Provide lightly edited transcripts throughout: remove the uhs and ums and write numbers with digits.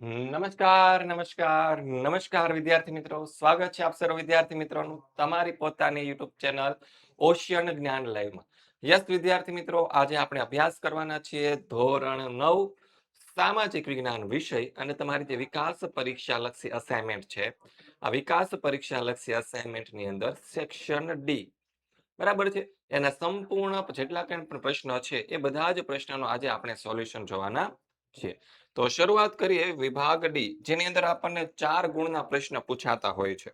નમસ્કાર નમસ્કાર નમસ્કાર વિદ્યાર્થી મિત્રો, સ્વાગત છે આપ સર્વ વિદ્યાર્થી મિત્રોનું તમારી પોતાની યુટ્યુબ ચેનલ ઓશિયન જ્ઞાન લાઈવમાં. યસ વિદ્યાર્થી મિત્રો, આજે આપણે અભ્યાસ કરવાના છીએ ધોરણ 9 સામાજિક વિજ્ઞાન વિષય અને તમારી જે વિકાસ પરીક્ષા લક્ષી અસાઇનમેન્ટ છે, આ વિકાસ પરીક્ષા લક્ષી અસાઇનમેન્ટની અંદર સેક્શન ડી, બરાબર છે, એના સંપૂર્ણ જેટલા કંઈ પણ પ્રશ્નો છે એ બધા જ પ્રશ્નોનો આજે આપણે સોલ્યુશન જોવાના છે. તો શરૂઆત કરીએ વિભાગ ડી, જેની અંદર આપણને 4 ગુણના પ્રશ્ન પૂછાતા હોય છે.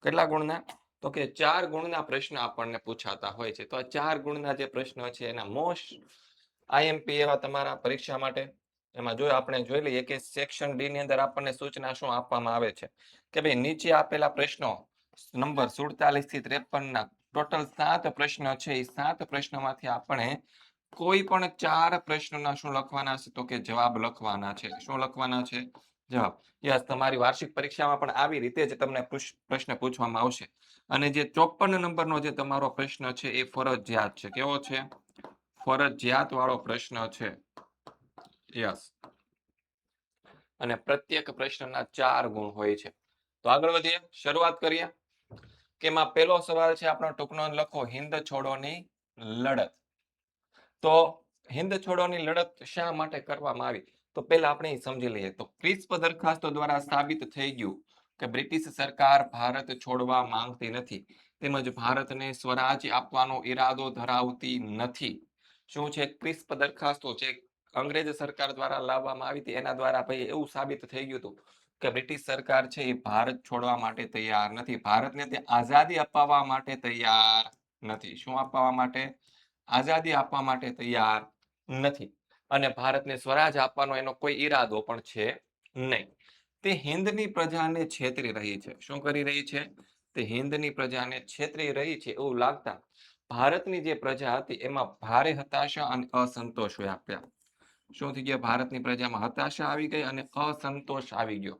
કેટલા ગુણના? તો કે 4 ગુણના પ્રશ્ન આપણને પૂછાતા હોય છે. તો આ 4 ગુણના જે પ્રશ્નો છે એના મોસ્ટ આઈએમપી એવા તમારા પરીક્ષા માટે. એમાં જો આપણે જોઈ લઈએ કે સેક્શન ડી ની અંદર આપણને સૂચના શું આપવામાં આવે છે કે ભાઈ નીચે આપેલા પ્રશ્નો નંબર 47 થી 53 ના ટોટલ 7 પ્રશ્નો છે. એ 7 પ્રશ્નોમાંથી આપણે કોઈ પણ 4 પ્રશ્નોના શું લખવાના છે? તો કે જવાબ લખવાના છે. શું લખવાના છે? જવાબ. યસ, તમારી વાર્ષિક પરીક્ષામાં પણ આવી રીતે જ તમને પ્રશ્ન પૂછવામાં આવશે. અને જે 54 નંબરનો જે તમારો પ્રશ્ન છે એ ફરજિયાત છે. કેવો છે? ફરજિયાત વાળો પ્રશ્ન છે. યસ. અને પ્રત્યેક પ્રશ્નના 4 ગુણ હોય છે. તો આગળ વધીએ, શરૂઆત કરીએ. કે એમાં પહેલો સવાલ છે આપણો, ટૂંકનો લખો, હિંદ છોડોની લડત. તો હિંદ છોડોની લડત શા માટે કરવામાં આવી? તો પહેલા આપણે સમજી લઈએ. તો ક્રિસ્પ દરખાસ્તો દ્વારા સાબિત થઈ ગયું કે બ્રિટિશ સરકાર ભારત છોડવા માંગતી નથી, તેમજ ભારતને સ્વરાજ આપવાનો ઈરાદો ધરાવતી નથી. શું છે? ક્રિસ્પ દરખાસ્તો છે અંગ્રેજ સરકાર દ્વારા લાવવામાં આવી હતી. એના દ્વારા ભાઈ એવું સાબિત થઈ ગયું હતું કે બ્રિટિશ સરકાર છે એ ભારત છોડવા માટે તૈયાર નથી, ભારતને તે આઝાદી અપાવવા માટે તૈયાર નથી. શું અપાવવા માટે? આઝાદી આપવા માટે તૈયાર નથી. અને ભારતને સ્વરાજ આપવાનો એનો કોઈ ઈરાદો પણ છે નહીં. તે હિન્દની પ્રજાને છેતરી રહી છે. શું કરી રહી છે? તે હિન્દની પ્રજાને છેતરી રહી છે એવું લાગતા ભારતની જે પ્રજા હતી એમાં ભારે હતાશા અને અસંતોષ વ્યાપ્યા. શું થઈ ગયા? ભારતની પ્રજામાં હતાશા આવી ગઈ અને અસંતોષ આવી ગયો.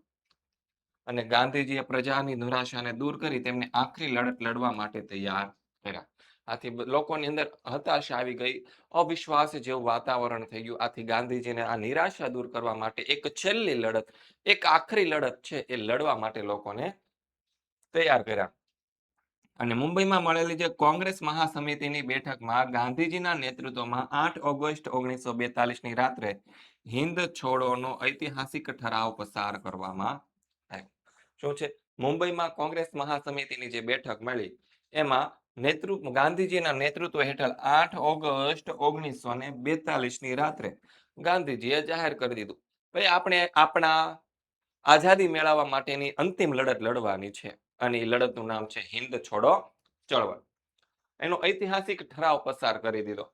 અને ગાંધીજીએ પ્રજાની નિરાશાને દૂર કરી તેમને આખરી લડત લડવા માટે તૈયાર કર્યા. આથી લોકોની અંદર હતાશા આવી ગઈ, અવિશ્વાસ જેવું વાતાવરણ થઈ ગયું. આથી ગાંધીજીને આ નિરાશા દૂર કરવા માટે એક છેલ્લી લડત, એક આખરી લડત છે એ લડવા માટે લોકોને તૈયાર કર્યા. અને મુંબઈમાં મળેલી જે કોંગ્રેસ મહાસમિતિની બેઠકમાં ગાંધીજીના નેતૃત્વમાં 8 ઓગસ્ટ 1942 ની રાત્રે હિન્દ છોડોનો ઐતિહાસિક ઠરાવ પસાર કરવામાં આવ્યો. શું છે? મુંબઈમાં કોંગ્રેસ મહાસમિતિની જે બેઠક મળી એમાં ગાંધીજીના નેતૃત્વ હેઠળ 8 ઓગસ્ટ 1942 ની રાત્રે ગાંધીજીએ જાહેર કરી દીધું, ભાઈ આપણે આપણા આઝાદી મેળવવા માટેની અંતિમ લડત લડવાની છે. અને એ લડતનું નામ છે હિન્દ છોડો ચળવળ. એનો ઐતિહાસિક ઠરાવ પસાર કરી દીધો.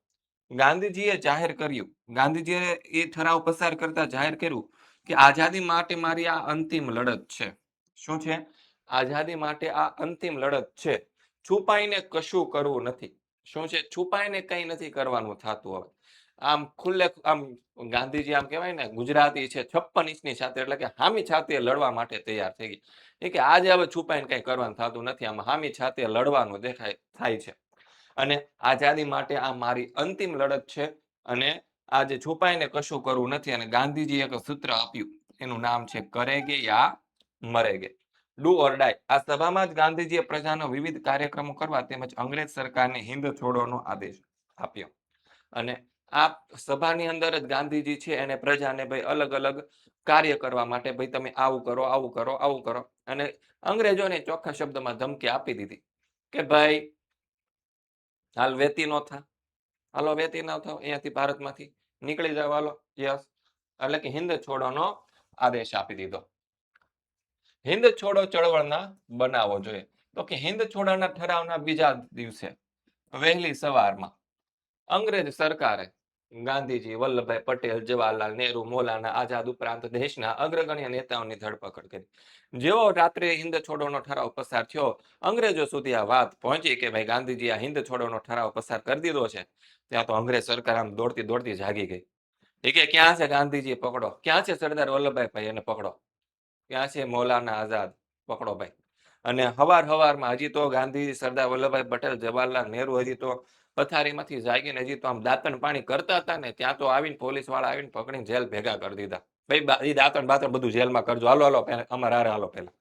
ગાંધીજીએ જાહેર કર્યું, ગાંધીજીએ એ ઠરાવ પસાર કરતા જાહેર કર્યું કે આઝાદી માટે મારી આ અંતિમ લડત છે. શું છે? આઝાદી માટે આ અંતિમ લડત છે. છુપાઈને કશું કરવું નથી. શું છે? છુપાઈને કંઈ નથી કરવાનું થતું. હવે આમ ખુલ્લે આમ ગાંધીજી આમ કહેવાય ને ગુજરાતી છે 56 ઇંચની છાતી, એટલે કે હામી છાતીએ લડવા માટે તૈયાર થઈ ગઈ. એ કે આજે હવે છુપાઈને કંઈ કરવાનું થતું નથી, આમ હામી છાતીએ લડવાનું થાય છે. અને આઝાદી માટે આ મારી અંતિમ લડત છે. અને આજે છુપાઈને કશું કરવું નથી. અને ગાંધીજીએ એક સૂત્ર આપ્યું, એનું નામ છે કરેગે યા મરેગે, ડુ ઓર ડાય. આ સભામાં જ ગાંધીજીએ પ્રજાનો વિવિધ કાર્યક્રમો કરવા તેમજ અંગ્રેજ સરકારને હિન્દ છોડોનો આદેશ આપ્યો. અને આ સભાની અંદર જ ગાંધીજી છે એને પ્રજાને ભાઈ અલગ અલગ કાર્ય કરવા માટે, ભાઈ તમે આવું કરો, આવું કરો, આવું કરો. અને અંગ્રેજોને ચોખ્ખા શબ્દમાં ધમકી આપી દીધી કે ભાઈ હાલ વેતી નો થા, હાલો વેતી ના થાવ, અહીંયાથી ભારતમાંથી નીકળી જાવ, હાલો. યસ, એટલે કે હિન્દ છોડોનો આદેશ આપી દીધો. હિન્દ છોડો ચળવળના બનાવો જોઈએ. તો કે હિન્દ છોડોના ઠરાવના બીજા દિવસે વહેલી સવારમાં અંગ્રેજ સરકારે ગાંધીજી, વલ્લભભાઈ પટેલ, જવાહરલાલ નહેરુ, મૌલાના આઝાદ ઉપરાંત દેશના અગ્રગણ્ય નેતાઓની ધરપકડ કરી. જેવો રાત્રે હિન્દ છોડોનો ઠરાવ પસાર થયો, અંગ્રેજો સુધી આ વાત પહોંચી કે ભાઈ ગાંધીજી આ હિન્દ છોડોનો ઠરાવ પસાર કરી દીધો છે, ત્યાં તો અંગ્રેજ સરકાર આમ દોડતી દોડતી જાગી ગઈ. એ કે ક્યાં છે ગાંધીજી, પકડો. ક્યાં છે સરદાર વલ્લભભાઈ, એને પકડો. ક્યાં છે મૌલાના આઝાદ, પકડો ભાઈ. અને હવારમાં હજી તો ગાંધીજી, સરદાર વલ્લભભાઈ પટેલ, જવાહરલાલ નહેરુ હજી તો પથારીમાંથી જાગીને હજી તો આમ દાંતણ પાણી કરતા હતા ને ત્યાં તો આવીને પોલીસ વાળા આવીને પકડીને જેલ ભેગા કરી દીધા. ભાઈ દાંતણ બાતણ બધું જેલમાં કરજો, હાલો હાલો અમારે હારે હાલો પહેલા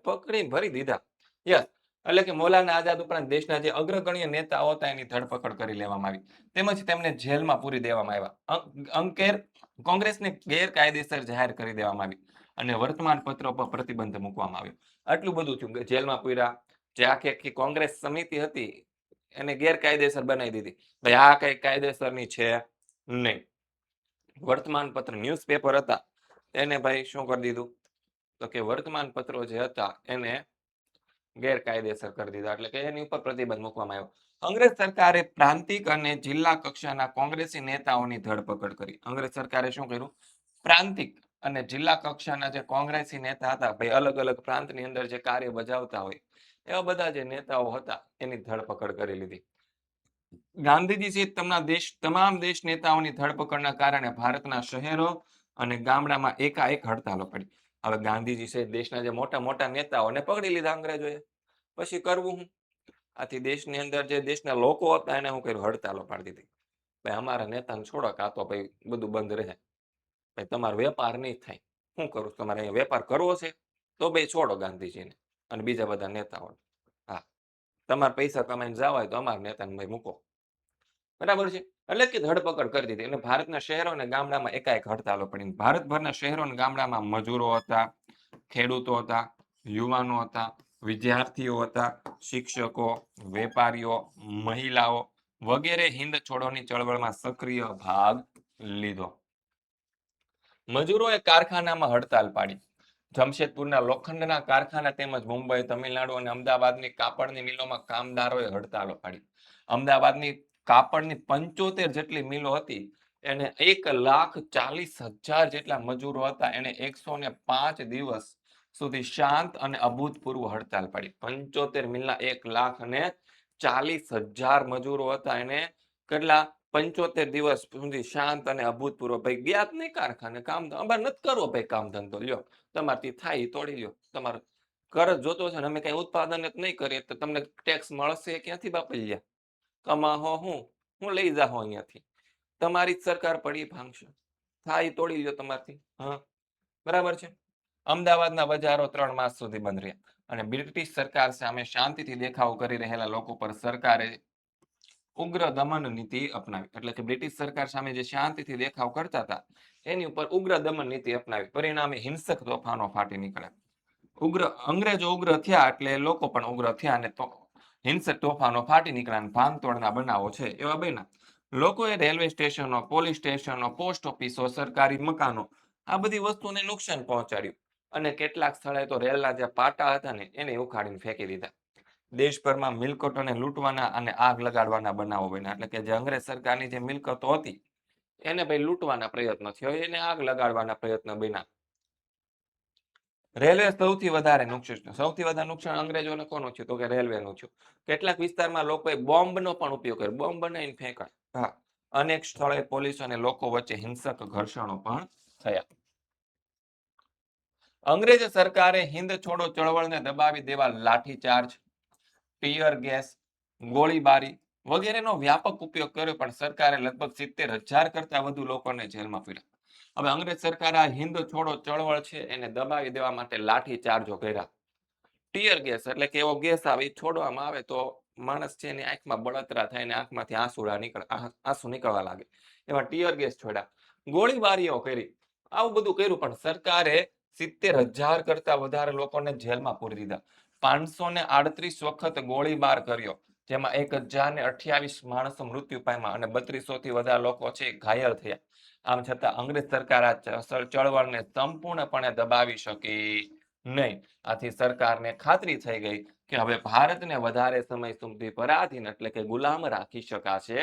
પકડીને ભરી દીધા. યસ, એટલે કે મૌલાના આઝાદ ઉપરાંત દેશના જે અગ્રગણ્ય નેતાઓ હતા એની ધરપકડ કરી લેવામાં આવી, તેમજ તેમને જેલમાં પૂરી દેવામાં આવ્યા. કોંગ્રેસને ગેરકાયદેસર જાહેર કરી દેવામાં આવી અને વર્તમાન પત્રો પર પ્રતિબંધ મૂકવામાં આવ્યો. આટલું બધું થયું, જેલમાં પૂર્યા, જે આખી કોંગ્રેસ સમિતિ હતી એને ગેરકાયદેસર બનાવી દીધી. ભાઈ આ કઈ કાયદેસરની છે નહીં. વર્તમાન પત્ર ન્યૂઝપેપર હતા એને ભાઈ શું કરી દીધું, તો કે વર્તમાન પત્રો જે હતા એને ગેરકાયદેસર કરી દીધા, એટલે કે એની ઉપર પ્રતિબંધ મૂકવામાં આવ્યો. અંગ્રેજ સરકારે પ્રાંતિક અને જિલ્લા કક્ષાના કોંગ્રેસી નેતાઓની ધરપકડ કરી. અંગ્રેજ સરકારે શું કર્યું, પ્રાંતિક અને જિલ્લા કક્ષાના જે કોંગ્રેસી નેતા હતા, ભાઈ અલગ અલગ પ્રાંતની અંદર જે કાર્ય બજાવતા હોય એવા બધા જે નેતાઓ હતા એની ધરપકડ કરી લીધી. ગાંધીજી સહિત તમામ દેશ નેતાઓની ધરપકડના કારણે ભારતના શહેરો અને ગામડામાં એકાએક હડતાલો પડી. હવે ગાંધીજી સહિત દેશના જે મોટા મોટા નેતાઓને પકડી લીધા અંગ્રેજોએ. પછી કરવું હું, આથી દેશની અંદર જે દેશના લોકો હતા એને હું કર્યું, હડતાલો પાડી દીધી. ભાઈ અમારા નેતાને છોડો, કાં તો ભાઈ બધું બંધ રહે, ભાઈ તમારો વેપાર નહીં થાય, શું કરું, તમારે અહીંયા વેપાર કરવો છે તો ભાઈ છોડો ગાંધીજીને અને બીજા બધા નેતાઓને. હા, તમારે પૈસા કમાઈને જવા હોય તો અમારા નેતાને ભાઈ મૂકો, બરાબર છે. એટલે કે ધરપકડ કરી દીધી અને ભારતના શહેરો અને ગામડામાં એકાએક હડતાલો પડી. ભારતભરના શહેરો અને ગામડામાં મજૂરો હતા, ખેડૂતો હતા, યુવાનો હતા, વિદ્યાર્થીઓ હતા, શિક્ષકો, વેપારીઓ, મહિલાઓ વગેરે હિંદ છોડોની ચળવળમાં સક્રિય ભાગ લીધો. મજૂરોએ કારખાનામાં હડતાલ પાડી. જમશેદપુરના લોખંડના કારખાના તેમજ મુંબઈ, તમિલનાડુ અને અમદાવાદની કાપડની મિલોમાં કામદારોએ હડતાલો પાડી. અમદાવાદની કાપડની 75 જેટલી મિલો હતી એને 1,40,000 જેટલા મજૂરો હતા, એને 105 દિવસ સુધી શાંત અને અભૂતપૂર્વ હડતાલ પાડી. 75 મિલના 1,40,000 મજૂરો હતા, એને કેટલા 75 દિવસ સુધી શાંત અને અભૂતપૂર્વ. ભાઈ ગયા જ નહીં કારખાને, કામ અમારે નથી કરવો, ભાઈ કામ ધંધો લ્યો, તમારથી થાય એ તોડી લ્યો, તમારે કરજ જોતો છે ને અમે કઈ ઉત્પાદન જ નહીં કરીએ તો તમને ટેક્સ મળશે ક્યાંથી બાપલિયા, કમાહો હું લઈ જાહો અહીંયાથી, તમારી જ સરકાર પડી ભાંગશે, થાય તોડી લ્યો તમારથી. હા, બરાબર છે. અમદાવાદના બજારો 3 માસ સુધી બંધ રહ્યા અને બ્રિટિશ સરકાર સામે શાંતિથી દેખાવ કરી રહેલા લોકો પર સરકારે ઉગ્ર દમન નીતિ અપનાવી. એટલે કે બ્રિટિશ સરકાર સામે જે શાંતિથી દેખાવ કરતા હતા એની ઉપર ઉગ્ર દમન નીતિ અપનાવી. પરિણામે હિંસક તોફાનો ફાટી નીકળ્યા. અંગ્રેજો ઉગ્ર થયા એટલે લોકો પણ ઉગ્ર થયા અને હિંસક તોફાનો ફાટી નીકળ્યા. ભાંગતોડના બનાવો છે એવા બન્યા. લોકોએ રેલવે સ્ટેશનો, પોલીસ સ્ટેશનો, પોસ્ટ ઓફિસો, સરકારી મકાનો આ બધી વસ્તુને નુકસાન પહોંચાડ્યું અને કેટલાક સ્થળે તો રેલના જે પાટા હતા ને એને ઉખાડીને ફેંકી દીધા. દેશભરમાં મિલકતોને લૂંટવાના અને આગ લગાડવાના બનાવો બન્યા. એટલે કે જે અંગ્રેજ સરકારની જે મિલકતો હતી એને ભાઈ લૂંટવાના પ્રયત્નો થયો, એને આગ લગાડવાના પ્રયત્ન બન્યા. રેલવે સૌથી વધારે નુકસાન અંગ્રેજોને કોનું થયું, તો કે રેલવેનું થયું. કેટલાક વિસ્તારમાં લોકોએ બોમ્બનો પણ ઉપયોગ કર્યો, બોમ્બ બનાવીને ફેંકાય. હા, અનેક સ્થળે પોલીસ અને લોકો વચ્ચે હિંસક ઘર્ષણો પણ થયા. અંગ્રેજ સરકારે હિંદ છોડો ચળવળને દબાવી દેવા લાઠીચાર્જ, ટીયર ગેસ, ગોળીબારી વગેરેનો વ્યાપક ઉપયોગ કર્યો, પણ સરકારે લગભગ 70,000 કરતા વધુ લોકોને જેલમાં પૂર્યા. હવે અંગ્રેજ સરકારે આ હિંદ છોડો ચળવળ છે એને દબાવી દેવા માટે લાઠીચાર્જો કર્યા. ટીયર ગેસ એટલે કે એવો ગેસ આવે, છોડવામાં આવે તો માણસ છે એની આંખમાં બળતરા થાય ને આંખમાંથી આંસુ નીકળવા લાગે, એવા ટીયર ગેસ છોડ્યા. ગોળીબારીઓ કરી, આવું બધું કર્યું, પણ સરકારે 70,000 કરતા વધારે લોકોને જેલમાં પૂરી દીધા. 538 વખત ગોળીબાર કર્યો, જેમાં 1,028 માણસો મૃત્યુ પામ્યા અને 3200 થી વધારે લોકો છે ઘાયલ થયા. આમ છતાં અંગ્રેજ સરકાર આ ચળવળને સંપૂર્ણપણે દબાવી શકી નહીં. આથી સરકારને ખાતરી થઈ ગઈ કે હવે ભારતને વધારે સમય સુધી પરાધીન એટલે કે ગુલામ રાખી શકાશે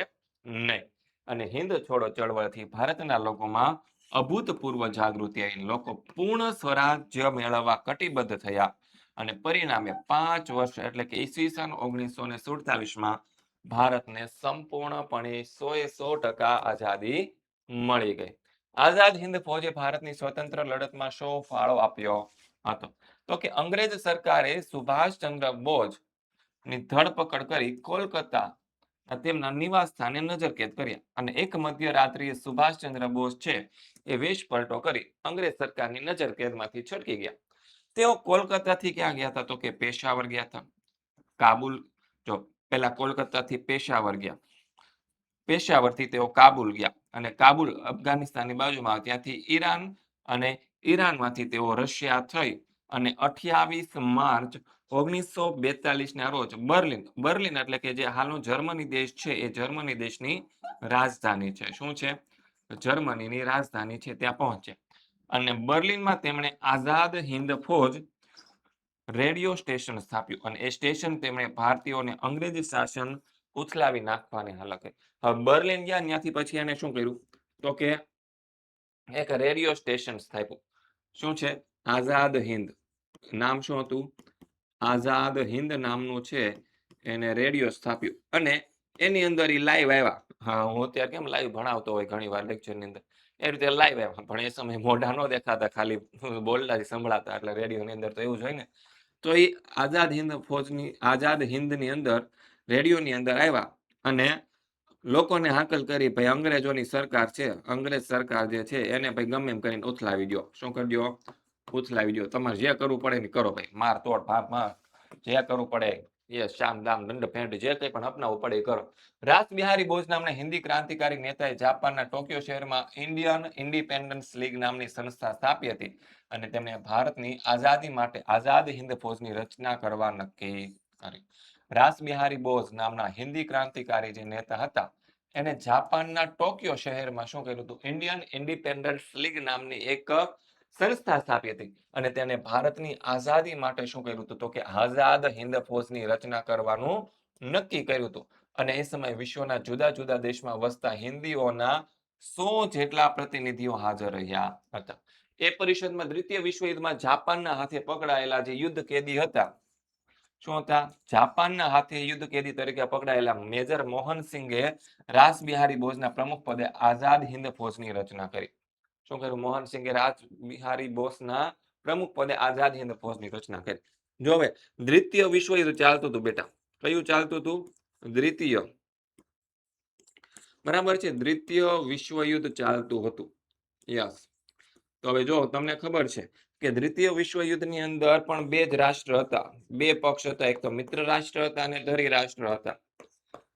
નહીં. અને હિંદ છોડો ચળવળથી ભારતના લોકોમાં અભૂતપૂર્વ જાગૃતિ આવી. લોકો પૂર્ણ સ્વરાજ્ય મેળવવા કટિબદ્ધ થયા અને પરિણામે 5 વર્ષ એટલે કે ઈસવીસન 1947માં ભારતને સંપૂર્ણપણે 100% આઝાદી મળી ગઈ. આઝાદ હિંદ ફૌજે ભારતની સ્વતંત્ર લડતમાં શો ફાળો આપ્યો હતો, તો કે અંગ્રેજ સરકારે સુભાષચંદ્ર બોઝની ધરપકડ કરી કોલકાતા તેમના નિવાસ સ્થાને નજરકેદ કર્યા અને એક મધ્યરાત્રિએ સુભાષચંદ્ર બોઝ છે એ વેશ પલટો કરી અંગ્રેજ સરકારની નજરકેદમાંથી છટકી ગયા. તેઓ કોલકાતાથી ક્યાં ગયા હતા? તો કે પેશાવર ગયા હતા. કાબુલ, જો પેલા કોલકાતાથી પેશાવર ગયા, પેશાવરથી તેઓ કાબુલ ગયા અને કાબુલ અફઘાનિસ્તાનની બાજુમાં આવે ત્યાંથી ઈરાન અને ઈરાનમાંથી તેઓ રશિયા થઈ અને 28 માર્ચ 1942 ના રોજ બર્લિન એટલે કે જે હાલનો જર્મની દેશ છે એ જર્મની દેશની રાજધાની છે. શું છે? જર્મનીની રાજધાની છે ત્યાં પહોંચ્યા અને બર્લિનમાં તેમણે આઝાદ હિંદ ફૌજ રેડિયો સ્ટેશન સ્થાપ્યું અને એ સ્ટેશન તેમણે ભારતીયોને અંગ્રેજી શાસન ઉથલાવી નાખવાની હાલત કરી. હવે બર્લિન ગયા ત્યાંથી પછી એને શું કર્યું? તો કે એક રેડિયો સ્ટેશન સ્થાપ્યું. શું છે? આઝાદ હિંદ. નામ શું હતું? આઝાદ હિંદ નામનું છે એને રેડિયો સ્થાપ્યું અને એની અંદર એ લાઈવ આવ્યા. હા, હું અત્યારે કેમ લાઈવ ભણાવતો હોય ઘણી વાર લેક્ચરની અંદર, એ રીતે લાઈવ આવ્યા, પણ એ સમયે મોઢા ન દેખાતા, ખાલી બોલતા જ સંભળાતા, એટલે રેડિયોની અંદર તો એવું જ હોય ને. તો એ આઝાદ હિંદ ફૌજની આઝાદ હિંદની અંદર રેડિયોની અંદર આવ્યા અને લોકોને હાકલ કરી, ભાઈ અંગ્રેજોની સરકાર છે, અંગ્રેજ સરકાર જે છે એને ભાઈ ગમે એમ કરીને ઉથલાવી દો. શું કરી દો? ઉથલાવી દો. તમારે જે કરવું પડે ને કરો ભાઈ, માર તોડ ભાગ માર, જે કરવું પડે એ શામ દામ દંડ ભેટ જે કંઈ પણ અપનાવવું પડે એ કરો. રાસ બિહારી બોઝ નામના હિન્દી ક્રાંતિકારી નેતાએ જાપાનના ટોક્યો શહેરમાં ઇન્ડિયન ઇન્ડિપેન્ડન્સ લીગ નામની સંસ્થા સ્થાપી હતી અને તેમણે ભારતની આઝાદી માટે આઝાદ હિંદ ફૌજની રચના કરવા નક્કી કરી. રાસ બિહારી બોઝ નામના હિન્દી ક્રાંતિકારી જે નેતા હતા એને જાપાનના ટોક્યો શહેરમાં શું કર્યું હતું? ઇન્ડિયન ઇન્ડિપેન્ડન્સ લીગ નામની એક સંસ્થા સ્થાપી હતી અને તેને ભારતની આઝાદી માટે શું કર્યું હતું? તો કે આઝાદ હિંદ ફૌજની રચના કરવાનું નક્કી કર્યું હતું અને એ સમયે વિશ્વના જુદા જુદા દેશમાં વસતા હિન્દીઓના 100 જેટલા પ્રતિનિધિઓ હાજર રહ્યા હતા. એ પરિષદમાં દ્વિતીય વિશ્વ યુદ્ધમાં જાપાનના હાથે પકડાયેલા જે યુદ્ધ કેદી હતા, શું હતા? જાપાનના હાથે યુદ્ધ કેદી તરીકે પકડાયેલા મેજર મોહનસિંઘે રાસ બિહારી બોઝના પ્રમુખ પદે આઝાદ હિંદ ફૌજની રચના કરી. શું કર્યું? મોહનસિંઘે રાસ બિહારી બોઝના પ્રમુખ પદે આઝાદ હિંદ ફૌજની રચના કરી. જો હવે દ્વિતીય વિશ્વ યુદ્ધ ચાલતું હતું બેટા. કયું ચાલતું હતું? દ્વિતીય. બરાબર છે, દ્વિતીય વિશ્વ યુદ્ધ ચાલતું હતું. યસ. તો હવે જો તમને ખબર છે કે દ્વિતીય વિશ્વ યુદ્ધની અંદર પણ બે જ રાષ્ટ્ર હતા, બે પક્ષ હતા, એક તો મિત્ર રાષ્ટ્ર હતા અને ધરી રાષ્ટ્ર હતા.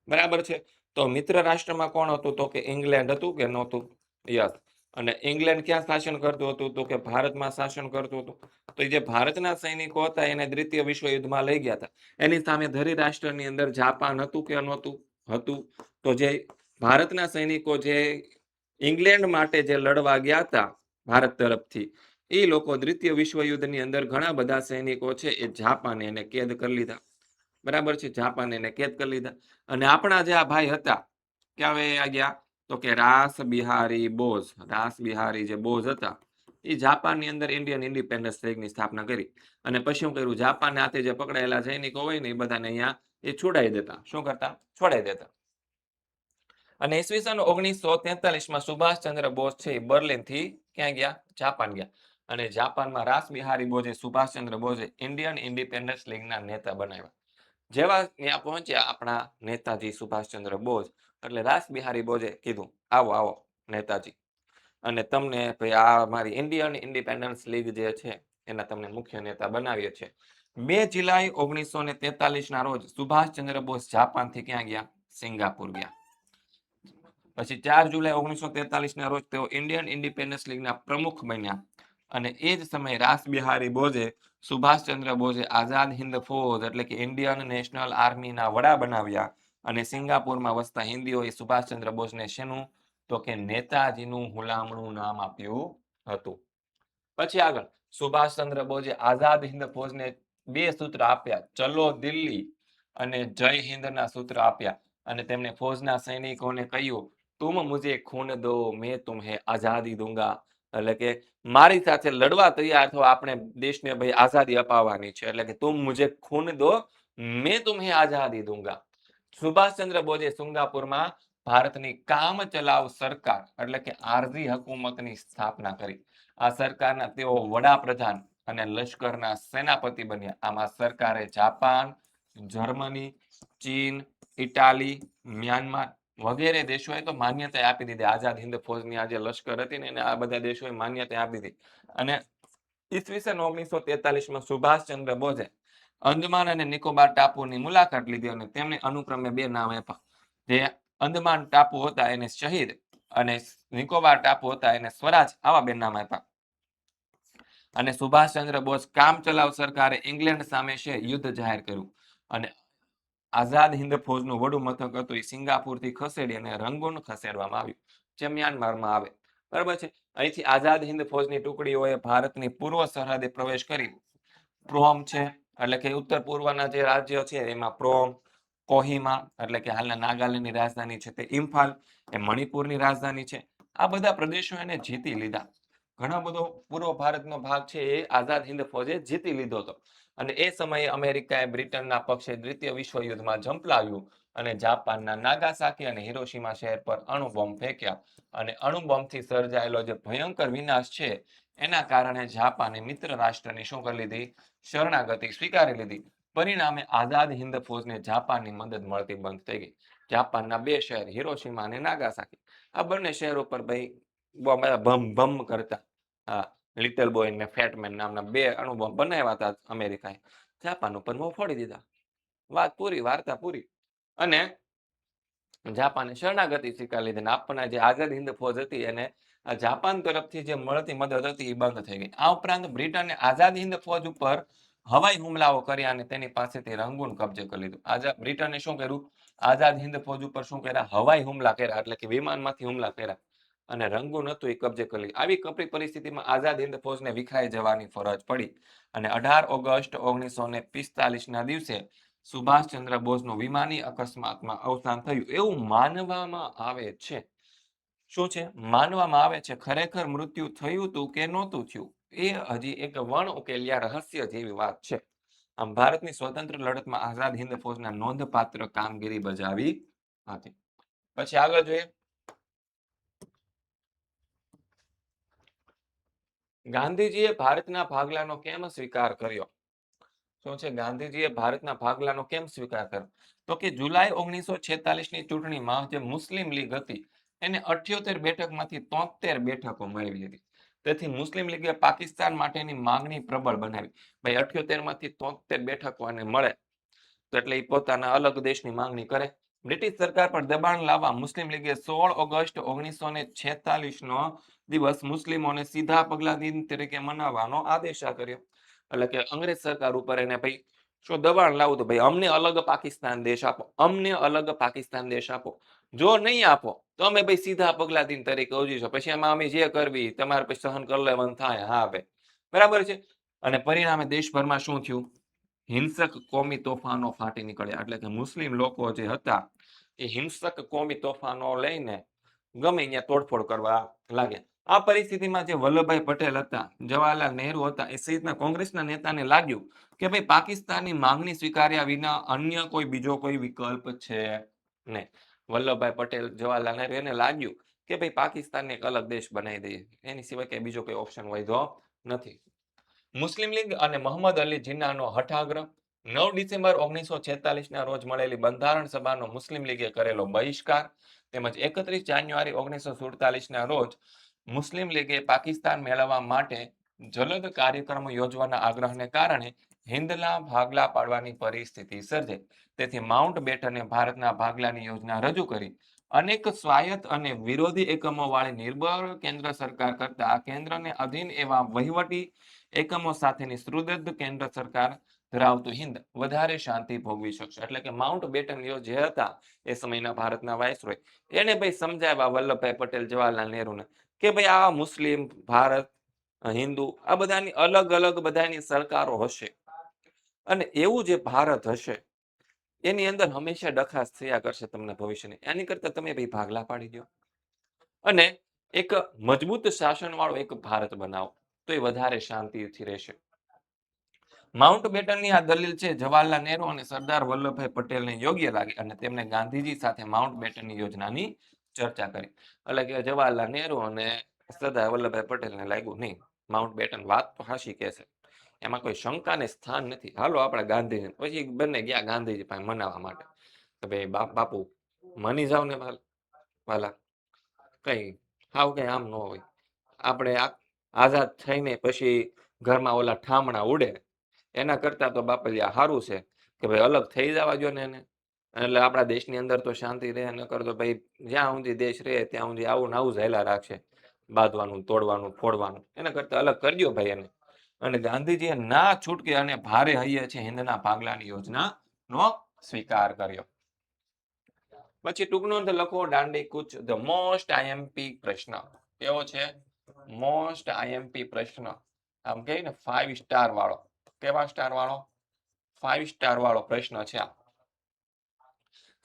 બરાબર છે. તો મિત્ર રાષ્ટ્રમાં કોણ હતું? તો કે ઇંગ્લેન્ડ હતું કે નહોતું? યસ. અને ઇંગ્લેન્ડ ક્યાં શાસન કરતું હતું? તો કે ભારતમાં શાસન કરતું હતું. તો જે ભારતના સૈનિકો હતા એને દ્વિતીય વિશ્વ યુદ્ધમાં લઈ ગયા હતા. એની સામે ધરી રાષ્ટ્રની અંદર જાપાન હતું કે નહોતું? હતું. તો જે ભારતના સૈનિકો જે ઇંગ્લેન્ડ માટે જે લડવા ગયા હતા ભારત તરફથી, એ લોકો દ્વિતીય વિશ્વ યુદ્ધની અંદર ઘણા બધા સૈનિકો છે એ જાપાને એને કેદ કરી લીધા. બરાબર છે, જાપાને એને કેદ કરી લીધા. અને આપણા જે આ ભાઈ હતા ક્યાં વયા ગયા? તો કે રાસ બિહારી બોઝ. રાસ બિહારી જે બોઝ હતા એ જાપાનની અંદર ઇન્ડિયન ઇન્ડિપેન્ડન્સ લીગની સ્થાપના કરી અને પછી શું કર્યું? જાપાનના હાથે જે પકડાયેલા સૈનિકો હોય ને એ બધાને અહીંયા એ છોડાઈ દેતા. શું કરતા? છોડાઈ દેતા. અને ઈસવીસન 1943માં સુભાષચંદ્ર બોઝ છે એ બર્લિનથી ક્યાં ગયા? જાપાન ગયા અને જાપાનમાં રાસ બિહારી બોઝે સુભાષચંદ્ર બોઝે ઇન્ડિયન ઇન્ડિપેન્ડન્સ લીગના નેતા બનાવ્યા. જેવા ત્યાં પહોંચ્યા આપણા નેતાજી સુભાષચંદ્ર બોઝ એટલે રાસ બિહારી બોઝે કીધું, આવો આવો નેતાજી, અને તમને ભાઈ આ મારી ઇન્ડિયન ઇન્ડિપેન્ડન્સ લીગ જે છે એના તમને મુખ્ય નેતા બનાવીએ છે. 2 જુલાઈ 1943 ના રોજ સુભાષચંદ્ર બોઝ જાપાનથી ક્યાં ગયા? સિંગાપુર ગયા. પછી 4 જુલાઈ 1943 ના રોજ તેઓ ઇન્ડિયન ઇન્ડિપેન્ડન્સ લીગના પ્રમુખ બન્યા અને એ જ સમયે રાસ બિહારી બોઝે સુભાષચંદ્ર બોઝે આઝાદ હિંદ ફૌજ એટલે કે ઇન્ડિયન નેશનલ આર્મીના વડા બનાવ્યા અને સિંગાપુરમાં વસતા હિન્દીઓએ સુભાષચંદ્ર બોઝને શેનું? તો કે નેતાજીનું હુલામણું નામ આપ્યું હતું. પછી આગળ સુભાષચંદ્ર બોઝે આઝાદ હિંદ ફૌજને 2 સૂત્ર આપ્યા, ચલો દિલ્હી અને જય હિન્દના સૂત્ર આપ્યા અને તેમણે ફૌજના સૈનિકોને કહ્યું, તુમ મુझे खून दो मैं तुम्हें आजादी दूंगा. એટલે કે મારી સાથે લડવા તૈયાર થો, આપણે દેશને ભાઈ આઝાદી અપાવવાની છે, એટલે કે તુમ મુझे खून दो मैं तुम्हें आजादी दूंगा. સુભાષચંદ્ર બોઝે સિંગાપુરમાં ભારતની કામ ચલાવ સરકાર એટલે કે આરઝી હકુમતની સ્થાપના કરી. આ સરકારના તેઓ વડાપ્રધાન અને લશ્કરના સેનાપતિ બન્યા. આમાં સરકારે જાપાન, જર્મની, ચીન, ઇટાલી, મ્યાનમાર વગેરે દેશોએ તો માન્યતા આપી દીધી. આઝાદ હિન્દ ફૌજની આ જે લશ્કર હતી ને એને આ બધા દેશોએ માન્યતા આપી દીધી. અને ઈસવીસન 1943માં સુભાષચંદ્ર બોઝે અંદમાન અને નિકોબાર ટાપુની મુલાકાત લીધી અને તેમને અનુક્રમે બે નામ આપ્યા. જે અંદમાન ટાપુ હતા એને શહીદ અને નિકોબાર ટાપુ હતા એને સ્વરાજ, આવા બે નામ આપ્યા. અને સુભાષચંદ્ર બોઝ કામચલાઉ સરકારે ઇંગ્લેન્ડ સામે છે યુદ્ધ જાહેર કર્યું અને આઝાદ હિન્દ ફૌજનું વડું મથક હતું એ સિંગાપુરથી ખસેડી અને રંગૂન ખસેડવામાં આવ્યું, જે મ્યાનમારમાં આવે. બરાબર છે. અહીંથી આઝાદ હિન્દ ફૌજની ટુકડીઓએ ભારતની પૂર્વ સરહદે પ્રવેશ કરી પ્રોમ છે એટલે કે ઉત્તર પૂર્વના જે રાજ્યો છે એમાં પ્રોમ, કોહિમા એટલે કે હાલના નાગાલેન્ડની રાજધાની છે તે ઇમ્ફાલ, એ મણિપુરની રાજધાની છે. આ બધા પ્રદેશો એને જીતી લીધા. ઘણો બધો પૂર્વ ભારતનો ભાગ છે એ આઝાદ હિન્દ ફૌજે જીતી લીધો હતો. અને એ સમયે અમેરિકાએ બ્રિટનના પક્ષે દ્વિતીય વિશ્વયુદ્ધમાં ઝંપલાવ્યું અને જાપાનના નાગાસાકી અને હિરોશીમા શહેર પર અણુબોમ્બ ફેંક્યા. અને અણુબોમ્બથી સર્જાયેલો જે ભયંકર વિનાશ છે એના કારણે જાપાને મિત્ર રાષ્ટ્રની શું કરી લીધી? શરણાગતિ સ્વીકારી લીધી. પરિણામે આઝાદ હિન્દ ફૌજને જાપાનની મદદ મળતી બંધ થઈ ગઈ. જાપાનના બે શહેર હિરોશીમા અને નાગાસાકી, આ બંને શહેરો પર ભાઈ બમ બમ કરતા લિટલ બોય ને ફેટમેન નામના બે અણુબોમ્બ બનાવ્યા હતા અમેરિકાએ. જાપાન ઉપર મોં ફોડી દીધા. વાત પૂરી, વાર્તા પૂરી. અને જાપાને શરણાગતિ સ્વીકારી લીધી. આપણને જે આઝાદ હિન્દ ફૌજ હતી એને જાપાન તરફથી જે મળતી મદદ હતી એ બંધ થઈ ગઈ. આ ઉપરાંત બ્રિટને આઝાદ હિન્દ ફૌજ ઉપર હવાઈ હુમલાઓ કર્યા અને તેની પાસેથી રંગૂન કબજે કરી લીધું. બ્રિટને શું કર્યું? આઝાદ હિન્દ ફૌજ ઉપર શું કર્યા? હવાઈ હુમલા કર્યા, એટલે કે વિમાનમાંથી હુમલા કર્યા અને રંગૂન હતું એ કબજે કરી લીધું. આવી કપરી પરિસ્થિતિમાં આઝાદ હિન્દ ફૌજને વિખાઈ જવાની ફરજ પડી અને 18 ઓગસ્ટ 1945ના દિવસે સુભાષચંદ્ર બોઝનું વિમાની અકસ્માતમાં અવસાન થયું એવું માનવામાં આવે છે. શું છે? માનવામાં આવે છે. ખરેખર મૃત્યુ થયું હતું કે નહોતું થયું એ હજી એક વણ ઉકેલ્યા રહસ્ય જેવી વાત છે. આમ ભારતની સ્વતંત્ર લડતમાં આઝાદ હિન્દ ફૌજના નોંધપાત્ર કામગીરી બજાવી હતી. પછી આગળ જોઈએ. ગાંધીજીએ ભારતના ભાગલાનો કેમ સ્વીકાર કર્યો? શું છે? ગાંધીજીએ ભારતના ભાગલાનો કેમ સ્વીકાર કર્યો? તો કે જુલાઈ 1946ની ચૂંટણીમાં જે મુસ્લિમ લીગ હતી એને 78 બેઠકમાંથી 73 બેઠકો મેળવી હતી. તેથી મુસ્લિમ લીગે પાકિસ્તાન માટેની માંગણી પ્રબળ બનાવી. ભાઈ 78માંથી 73 બેઠકો એને મળે તો એટલે એ પોતાના અલગ દેશની માંગણી કરે. બ્રિટિશ સરકાર પર દબાણ લાવવા મુસ્લિમ લીગે 16 ઓગસ્ટ 1946નો દિવસ મુસ્લિમોને સીધા પગલા દિન તરીકે મનાવવાનો આદેશ કર્યો. એટલે કે અંગ્રેજ સરકાર ઉપર એને ભાઈ શું દબાણ લાવું? તો ભાઈ અમને અલગ પાકિસ્તાન દેશ આપો, અમને અલગ પાકિસ્તાન દેશ આપો. જો નહીં આપો તો અમે ભાઈ સીધા પગલા દિન તરીકે ઉજવીશું. પછી એમાં અમે જે કરવી તમારે પછી સહન કરી લેવાનું થાય. હા ભાઈ, બરાબર છે. અને પરિણામે દેશભરમાં શું થયું? હિંસક કોમી તોફાનો ફાટી નીકળ્યા. એટલે કે મુસ્લિમ લોકો જે હતા એ હિંસક કોમી તોફાનો લઈને ગમે ત્યાં તોડફોડ કરવા લાગ્યા. આ પરિસ્થિતિમાં જે વલ્લભભાઈ પટેલ હતા, જવાહરલાલ નહેરુ હતા, એ સહિતના કોંગ્રેસના નેતાને લાગ્યું કે ભાઈ પાકિસ્તાનની માંગણી સ્વીકાર્યા વિના અન્ય કોઈ બીજો કોઈ વિકલ્પ છે નહીં. વલ્લભભાઈ પટેલ, જવાહરલાલ નહેરુ એને લાગ્યું કે ભાઈ પાકિસ્તાનને એક અલગ દેશ બનાવી દઈએ, એની સિવાય કે બીજો કોઈ ઓપ્શન વધ્યો નથી. મુસ્લિમ લીગ અને મોહમ્મદ અલી જીન્નાનો હઠાગ્રહ. 9 ડિસેમ્બર 1946ના રોજ મળેલી બંધારણ સભાનો મુસ્લિમ લીગે કરેલો બહિષ્કાર તેમજ 31 જાન્યુઆરી 1947ના રોજ મુસ્લિમ લીગે પાકિસ્તાન મેળવવા માટે જલદ કાર્યક્રમો યોજવાના આગ્રહને કારણે હિન્દના ભાગલા પાડવાની પરિસ્થિતિ સર્જાઈ. તેથી માઉન્ટ બેટને ભારતના ભાગલાની યોજના રજૂ કરી. અનેક સ્વાયત્ત અને વિરોધી એકમો વાળી નિર્બળ કેન્દ્ર સરકાર કરતા કેન્દ્રને અધીન એવા વહીવટી એકમો સાથેની સુદૃઢ કેન્દ્ર સરકાર ધરાવતું હિન્દ વધારે શાંતિ ભોગવી શકશે. એટલે કે માઉન્ટ બેટન જે હતા એ સમયના ભારતના વાઇસરોય એને ભાઈ સમજાવ્યા વલ્લભભાઈ પટેલ, જવાહરલાલ નહેરુને કે ભાઈ આ મુસ્લિમ, ભારત, હિન્દુ આ બધાની અલગ અલગ બધાની સરકારો હશે અને એવું જે ભારત હશે એની અંદર હંમેશા ડખાસ થયા કરશે તમને ભવિષ્યની. એની કરતા તમે ભાઈ ભાગલા પાડી દો અને એક મજબૂત શાસન વાળો એક ભારત બનાવો તો એ વધારે શાંતિથી રહેશે. માઉન્ટ બેટનની આ દલીલ છે જવાહરલાલ નહેરુ અને સરદાર વલ્લભભાઈ પટેલને યોગ્ય લાગી અને તેમને ગાંધીજી સાથે માઉન્ટ બેટનની યોજનાની ચર્ચા કરી. એટલે કે જવાહરલાલ નહેરુ અને સરદાર વલ્લભભાઈ પટેલને લાગ્યું નહીં, માઉન્ટ બેટન વાત તો હાશી કહેશે, એમાં કોઈ શંકાને સ્થાન નથી, હાલો આપણે ગાંધીજી. પછી બંને ગયા ગાંધીજી પાસે મનાવવા માટે. કે ભાઈ બાપુ માની જાવ ને વાલા, કઈ હાવ કઈ આમ ન હોય. આપણે આઝાદ થઈને પછી ઘરમાં ઓલા ઠામણા ઉડે એના કરતા તો બાપલિયા સારું છે કે ભાઈ અલગ થઈ જવા જો ને એને. એટલે આપણા દેશની અંદર તો શાંતિ રહે, ન કરતો ભાઈ જ્યાં સુધી દેશ રહે ત્યાં સુધી આવું ને આવું જ હેલા રાખશે, બાંધવાનું, તોડવાનું, ફોડવાનું. એના કરતા અલગ કરજો ભાઈ એને. અને ગાંધીજીએ ના છૂટકે અને ભારે હૈયે છે હિંદના ભાગલાની યોજના નો સ્વીકાર કર્યો. પછી ટૂંકનો અંત લખો દાંડી કૂચ. ધ મોસ્ટ આઈએમપી પ્રશ્ન કેવો છે? મોસ્ટ આઈએમપી પ્રશ્ન, આમ કહે ને 5 સ્ટાર વાળો. કેવા સ્ટાર વાળો? 5 સ્ટાર વાળો પ્રશ્ન છે આ.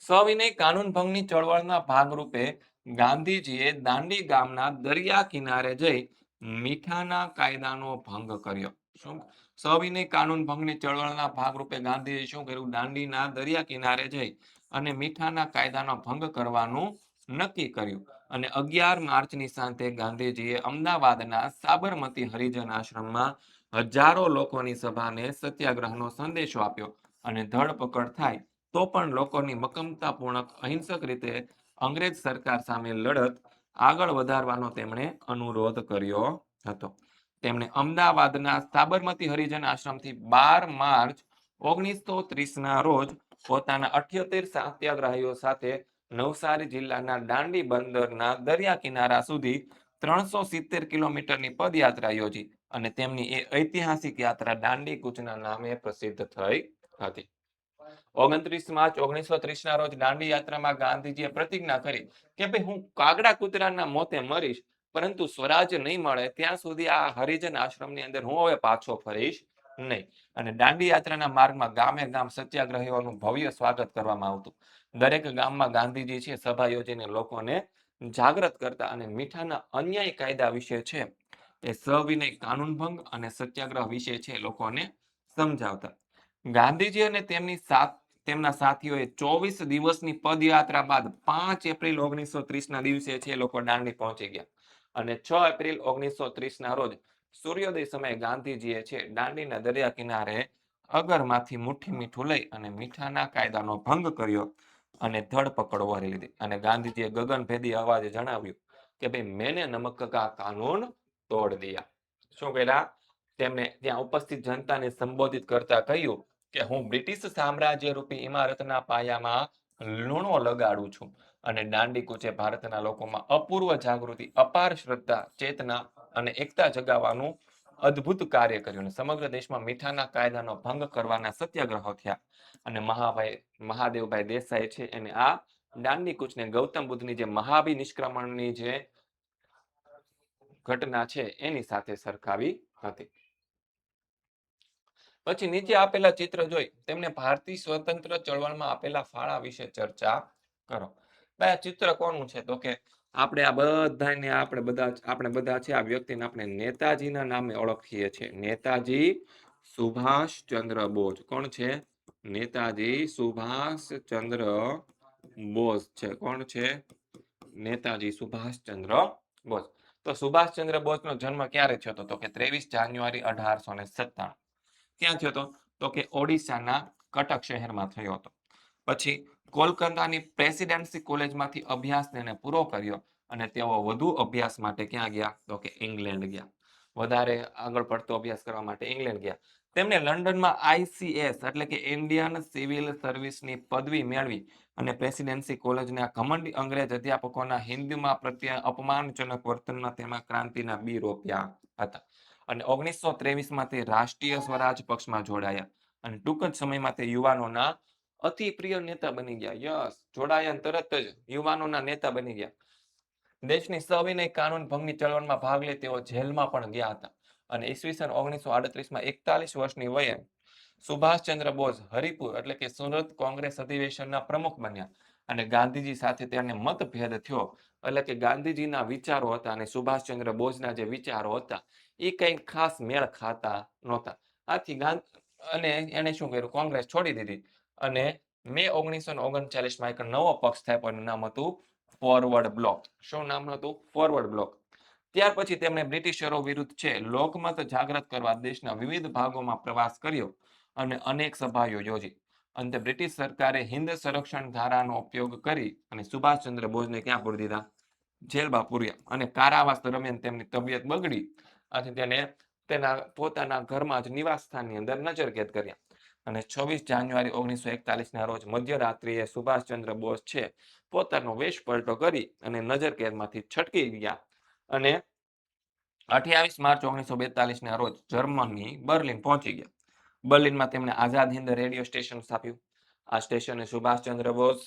સવિનય કાનૂન ભંગની ચળવળના ભાગરૂપે ગાંધીજીએ દાંડી ગામના દરિયા કિનારે જઈ મીઠાના કાયદાનો ભંગ કર્યો. શું? સવિનય કાનૂન ભંગની ચળવળના ભાગરૂપે ગાંધીજીએ શું કર્યું? દાંડીના દરિયા કિનારે જઈ અને મીઠાના કાયદાનો ભંગ કરવાનું નક્કી કર્યું. અને 11 માર્ચની સાંજે ગાંધીજીએ અમદાવાદના સાબરમતી હરિજન આશ્રમમાં હજારો લોકોની સભાને સત્યાગ્રહનો સંદેશો આપ્યો. અને ધરપકડ થાય તો પણ લોકોની મક્કમતાપૂર્વક અહિંસક રીતે અંગ્રેજ સરકાર સામે લડત આગળ વધારવાનો તેમણે અનુરોધ કર્યો હતો. તેમણે અમદાવાદના સાબરમતી હરિજન આશ્રમથી 12 માર્ચ 1930ના રોજ પોતાના 78 સત્યાગ્રહીઓ સાથે નવસારી જિલ્લાના દાંડી બંદરના દરિયા કિનારા સુધી 370 કિલોમીટરની પદયાત્રા યોજી અને તેમની એ ઐતિહાસિક યાત્રા દાંડી કૂચના નામે પ્રસિદ્ધ થઈ હતી. 29 માર્ચ 1930ના રોજ દાંડી યાત્રામાં ગાંધીજીએ પ્રતિજ્ઞા કરી કે ભાઈ હું કાગડા કૂતરાના મોતે મરીશ પરંતુ સ્વરાજ નહીં મળે ત્યાં સુધી આ હરિજન આશ્રમની અંદર હું હવે પાછો ફરીશ નહીં. અને દાંડી યાત્રાના માર્ગમાં ગામે ગામ સત્યાગ્રહીઓનું ભવ્ય સ્વાગત કરવામાં આવતું. દરેક ગામમાં ગાંધીજી છે સભા યોજીને લોકોને જાગૃત કરતા અને મીઠાના અન્યાય કાયદા વિશે છે એ સવિનય કાનૂન ભંગ અને સત્યાગ્રહ વિશે છે લોકોને સમજાવતા. ગાંધીજી અને તેમના સાથીઓએ 24 દિવસની પદયાત્રા બાદ 5 એપ્રિલ 1930ના દિવસે છે લોકો દાંડી પહોંચી ગયા. અને 6 એપ્રિલ 1930ના રોજ સૂર્યોદય સમયે ગાંધીજીએ છે દાંડીના દરિયા કિનારે અગરમાંથી મુઠ્ઠી મીઠું લઈ અને મીઠાના કાયદાનો ભંગ કર્યો અને ધરપકડ વરી લીધી. અને ગાંધીજીએ ગગનભેદી અવાજે જણાવ્યું કે ભાઈ મેને નમક કા કાનૂન તોડ દિયા. શું કર્યા? તેમણે ત્યાં ઉપસ્થિત જનતાને સંબોધિત કરતા કહ્યું કે હું બ્રિટિશ સામ્રાજ્ય રૂપી ઇમારતના પાયામાં લૂણો લગાડું છું. અને દાંડી કૂચે ભારતના લોકોમાં અપૂર્વ જાગૃતિ, અપાર શ્રદ્ધા, ચેતના અને એકતા જગાવવાનું અદ્ભુત કાર્ય કર્યું. સમગ્ર દેશમાં મીઠાના કાયદાનો ભંગ કરવાના સત્યાગ્રહો થયા. અને મહાદેવભાઈ દેસાઈ છે એને આ દાંડી કૂચને ગૌતમ બુદ્ધની જે મહાભિ નિષ્ક્રમણની જે ઘટના છે એની સાથે સરખાવી હતી. પછી નીચે આપેલા ચિત્ર જોઈ તેમને ભારતીય સ્વતંત્ર ચળવળમાં આપેલા ફાળા વિશે ચર્ચા કરો. ભાઈ આ ચિત્ર કોનું છે? તો કે આપણે આ બધાને આપણે બધા છે આ વ્યક્તિને આપણે નેતાજીના નામે ઓળખીએ છીએ. નેતાજી સુભાષચંદ્ર બોઝ. કોણ છે? નેતાજી સુભાષચંદ્ર બોઝ છે. કોણ છે? નેતાજી સુભાષચંદ્ર બોઝ. તો સુભાષચંદ્ર બોઝનો જન્મ ક્યારે થયો હતો? તો કે 23 જાન્યુઆરી 1897. ક્યાં થયો હતો? તો કે ઓડિશાના કટક શહેરમાં થયો હતો. પછી કોલકાતાની પ્રેસિડેન્સી કોલેજમાંથી અભ્યાસ તેને પૂરો કર્યો અને તેઓ વધુ અભ્યાસ માટે ક્યાં ગયા? તો કે ઇંગ્લેન્ડ ગયા. વધારે આગળ પડતો અભ્યાસ કરવા માટે ઇંગ્લેન્ડ ગયા. તેમણે લંડનમાં ICS એટલે કે ઇન્ડિયન સિવિલ સર્વિસની પદવી મેળવી અને પ્રેસિડેન્સી કોલેજના ઘમંડી અંગ્રેજ અધ્યાપકોના હિન્દીમાં પ્રત્યે અપમાનજનક વર્તનના તેમાં ક્રાંતિના બી રોપ્યા હતા. અને 1923માં તે રાષ્ટ્રીય સ્વરાજ પક્ષમાં જોડાયા અને ટૂંક જ સમયમાં તે યુવાનોના અતિ પ્રિય નેતા બની ગયા. યસ, જોડાયા તરત જ યુવાનોના નેતા બની ગયા. દેશની સવિનય કાનૂન ભંગની ચળવળમાં ભાગ લઈ તેઓ જેલમાં પણ ગયા હતા. અને ઈસવીસન 1938માં 41 વર્ષની વયે સુભાષચંદ્ર બોઝ હરિપુર એટલે કે સુરત કોંગ્રેસ અધિવેશનના પ્રમુખ બન્યા. અને ગાંધીજી સાથે તેને મતભેદ થયો એટલે કે ગાંધીજીના વિચારો હતા અને સુભાષચંદ્ર બોઝના જે વિચારો હતા એ કંઈ ખાસ મેળ ખાતા નહોતા. આથી અને એને શું કર્યું? કોંગ્રેસ છોડી દીધી અને મે 1939માં એક નવો પક્ષ થયો એનું નામ હતું ફોરવર્ડ બ્લોક. શું નામ હતું? Forward block. ત્યાર પછી તેમણે બ્રિટિશરો વિરુદ્ધ છે લોકમત જાગૃત કરવા દેશના વિવિધ ભાગોમાં પ્રવાસ કર્યો અને અનેક સભાઓ યોજી. અંતે બ્રિટિશ સરકારે હિન્દ સંરક્ષણ ધારાનો ઉપયોગ કરી અને સુભાષચંદ્ર બોઝને ક્યાં પૂરી દીધા? જેલમાં પૂર્યા. અને કારાવાસ દરમિયાન તેમની તબિયત બગડી અને તેને તેના પોતાના ઘરમાં જ નિવાસ સ્થાનની અંદર નજરકેદ કર્યા. અને 26 જાન્યુઆરી 1941ના રોજ મધ્યરાત્રિએ સુભાષચંદ્ર બોઝ છે પોતાનો વેશ પલટો કરી અને નજરકેદમાંથી છટકી ગયા અને 28 માર્ચ 1942ના રોજ જર્મની બર્લિન પહોંચી ગયા. બર્લિનમાં તેમણે આઝાદ હિન્દ રેડિયો સ્ટેશન સ્થાપ્યું. આ સ્ટેશને સુભાષચંદ્ર બોઝ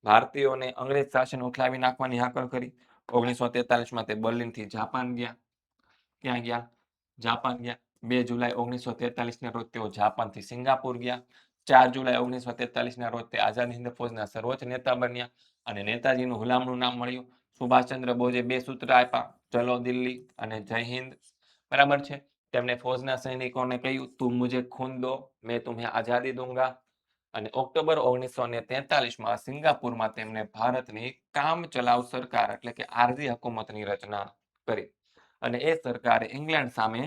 ભારતીયોને અંગ્રેજ શાસન ઉઠાવી નાખવાની હાકલ કરી. 1943માં તે બર્લિનથી જાપાન ગયા. ક્યાં ગયા? જાપાન ગયા. 2 જુલાઈ 1943ના રોજ તેઓ જાપાનથી સિંગાપુર ગયા. 4 જુલાઈ 1943ના રોજ તે આઝાદ હિન્દ ફૌજના સર્વોચ્ચ નેતા બન્યા અને નેતાજીનું હુલામણું નામ મળ્યું. સુભાષચંદ્ર બોઝે 2 સૂત્ર આપ્યા, ચલો દિલ્હી અને જય હિન્દ. બરાબર છે. તેમણે ફૌજના સૈનિકોને કહ્યું, તું મુझे खून दो, मैं तुम्हें आजादी दूंगा. અને ઓક્ટોબર 1943માં સિંગાપુરમાં તેમણે ભારતની કામચલાઉ સરકાર એટલે કે આરઝી હકુમતની રચના કરી અને એ સરકારે ઇંગ્લેન્ડ સામે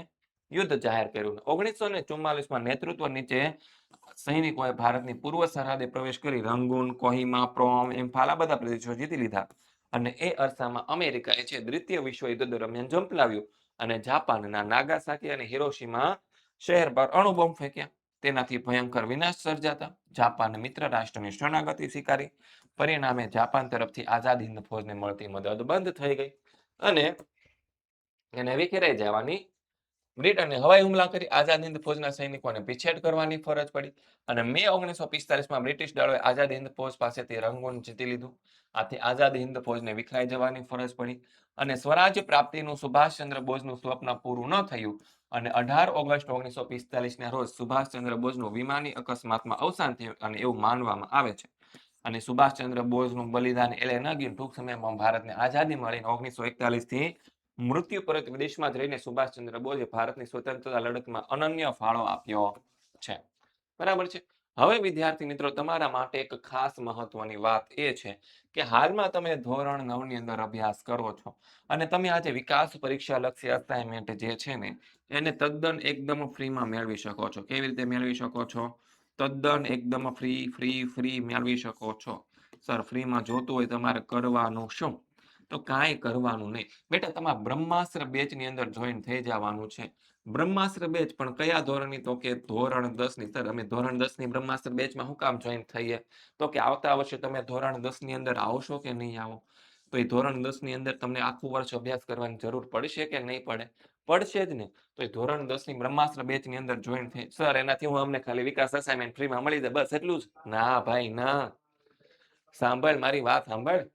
યુદ્ધ જાહેર કર્યું. 1944માં નેતૃત્વ નીચે સૈનિકોએ ભારતની પૂર્વ સરહદે પ્રવેશ કરી રંગૂન, કોહિમા, પ્રોમ, ઇમ્ફાલ આ બધા પ્રદેશો જીતી લીધા અને એ અરસામાં અમેરિકાએ છે દ્વિતીય વિશ્વ યુદ્ધ દરમિયાન ઝંપલાવ્યું અને જાપાનના નાગાસાકી અને હિરોશીમા શહેર પર અણુબોમ્બ ફેંક્યા. તેનાથી ભયંકર વિનાશ સર્જાતા જાપાન મિત્ર રાષ્ટ્રની શરણાગતિ સ્વીકારી. પરિણામે જાપાન તરફથી આઝાદ હિન્દ ફૌજને મળતી મદદ બંધ થઈ ગઈ અને એને વિખેરાઈ જવાની બ્રિટને હવાઈ હુમલા કરી આઝાદ હિન્દ ફૌજના સૈનિકોને પીછેટ કરવાની ફરજ પડી અને મે 1945માં બ્રિટિશ દળોએ આઝાદ હિન્દ ફૌજ પાસેથી રંગૂન જીતી લીધું. આથી આઝાદ હિન્દ ફૌજને વિખરાઈ જવાની ફરજ પડી અને સ્વરાજ્ય પ્રાપ્તિનું સુભાષચંદ્ર બોઝનું સ્વપ્ન પૂરું ન થયું અને 18 ઓગસ્ટ 1945ના રોજ સુભાષચંદ્ર બોઝનું વિમાની અકસ્માતમાં અવસાન થયું અને એવું માનવામાં આવે છે. અને સુભાષચંદ્ર બોઝનું બલિદાન એલે ન ગયું. ટૂંક સમયમાં ભારતને આઝાદી મળીને 1941થી મૃત્યુ પરત વિદેશમાં જ રહીને સુભાષચંદ્ર બોઝે ભારતની સ્વતંત્રતા લડતમાં અનન્ય ફાળો આપ્યો છે. બરાબર છે. હવે વિદ્યાર્થી મિત્રો તમારા માટે એક ખાસ મહત્વની વાત એ છે કે હાલમાં તમે ધોરણ 9ની અંદર અભ્યાસ કરો છો અને તમે આજે વિકાસ પરીક્ષા લક્ષી અસાઇનમેન્ટ જે છે ને એને તદ્દન એકદમ ફ્રીમાં મેળવી શકો છો. કેવી રીતે મેળવી શકો છો? તદ્દન એકદમ ફ્રી મેળવી શકો છો. સર ફ્રીમાં જોતું હોય તમારે કરવાનું શું? તો કાંઈ કરવાનું નહીં બેટા, તમારા બ્રહ્માસ્ત્ર બેચની અંદર જોઈન થઈ જવાનું છે. બ્રહ્માસ્ત્ર બેચ પણ કયા ધોરણની? તો કે ધોરણ 10ની. સર અમે ધોરણ 10ની બ્રહ્માસ્ત્ર બેચમાં શું કામ જોઈન થઈએ? તો કે આવતા વર્ષે તમે ધોરણ 10ની અંદર આવશો કે નહીં આવો? તો એ ધોરણ 10ની અંદર તમને આખું વર્ષ અભ્યાસ કરવાની જરૂર પડશે કે નહીં પડે? પડશે જ ને. તો એ ધોરણ 10ની બ્રહ્માસ્ત્ર બેચની અંદર જોઈન થઈ. સર એનાથી હું અમને ખાલી વિકાસ અસાઇનમેન્ટ ફ્રીમાં મળી જાય બસ એટલું જ? ના ભાઈ ના. સાંભળ મારી વાત સાંભળ.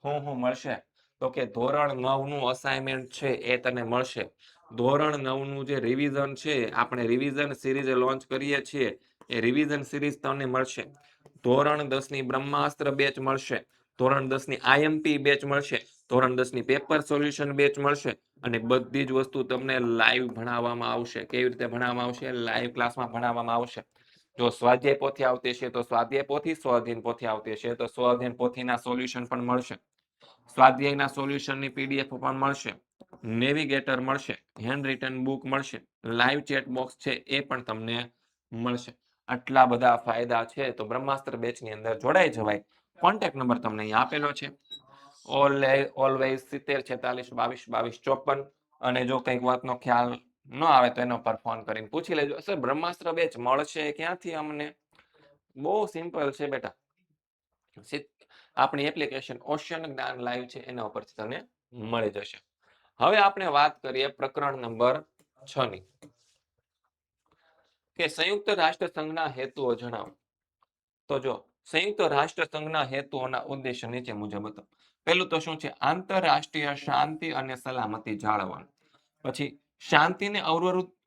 હું મળશે? તો કે ધોરણ 9નું અસાઇનમેન્ટ છે એ તને મળશે. ધોરણ 9નું જે રિવિઝન છે, આપણે રિવિઝન સિરીઝ લોન્ચ કરીએ છીએ એ રિવિઝન સિરીઝ તમને મળશે. ધોરણ 10ની બ્રહ્માસ્ત્ર બેચ મળશે. ધોરણ 10ની આઈએમપી બેચ મળશે. ધોરણ 10ની પેપર સોલ્યુશન બેચ મળશે અને બધી જ વસ્તુ તમને લાઈવ ભણાવવામાં આવશે. કેવી રીતે ભણાવવામાં આવશે? લાઈવ ક્લાસમાં ભણાવવામાં આવશે. જો સ્વાધ્યાય પોથી આવતી હશે તો સ્વાધ્યાય પોથી, સ્વાધ્યાય પોથી આવતી હશે તો સ્વાધ્યાય પોથીના સોલ્યુશન પણ મળશે. સ્વાધ્યાયના સોલ્યુશનની પીડીએફ પણ મળશે. નેવિગેટર મળશે. હેન્ડ રિટન બુક મળશે. લાઈવ ચેટ બોક્સ છે એ પણ તમને મળશે. આટલા બધા ફાયદા છે તો બ્રહ્માસ્ત્ર બેચની અંદર જોડાઈ જવાય. કોન્ટેક્ટ નંબર તમને અહીં આપેલો છે. ઓલવેઝ 70 46 22 22 54. અને જો કંઈક વાતનો ખ્યાલ ન આવે તો એના પર ફોન કરીને પૂછી લેજો. સર બ્રહ્માસ્ત્ર બેચ મળશે ક્યાંથી અમને? બહુ સિમ્પલ છે બેટા. આપણી એપ્લિકેશન ઓશિયન જ્ઞાન લાઈવ છે એના ઉપરથી તમને મળી જશે. હવે આપણે વાત કરીએ પ્રકરણ નંબર 6ની કે સંયુક્ત રાષ્ટ્ર સંઘના હેતુઓ જણાવો. તો જો સંયુક્ત રાષ્ટ્ર સંઘના હેતુઓના ઉદ્દેશ્ય નીચે મુજબ હતા. પહેલું તો શું છે? આંતરરાષ્ટ્રીય શાંતિ અને સલામતી જાળવવાનું. પછી શાંતિને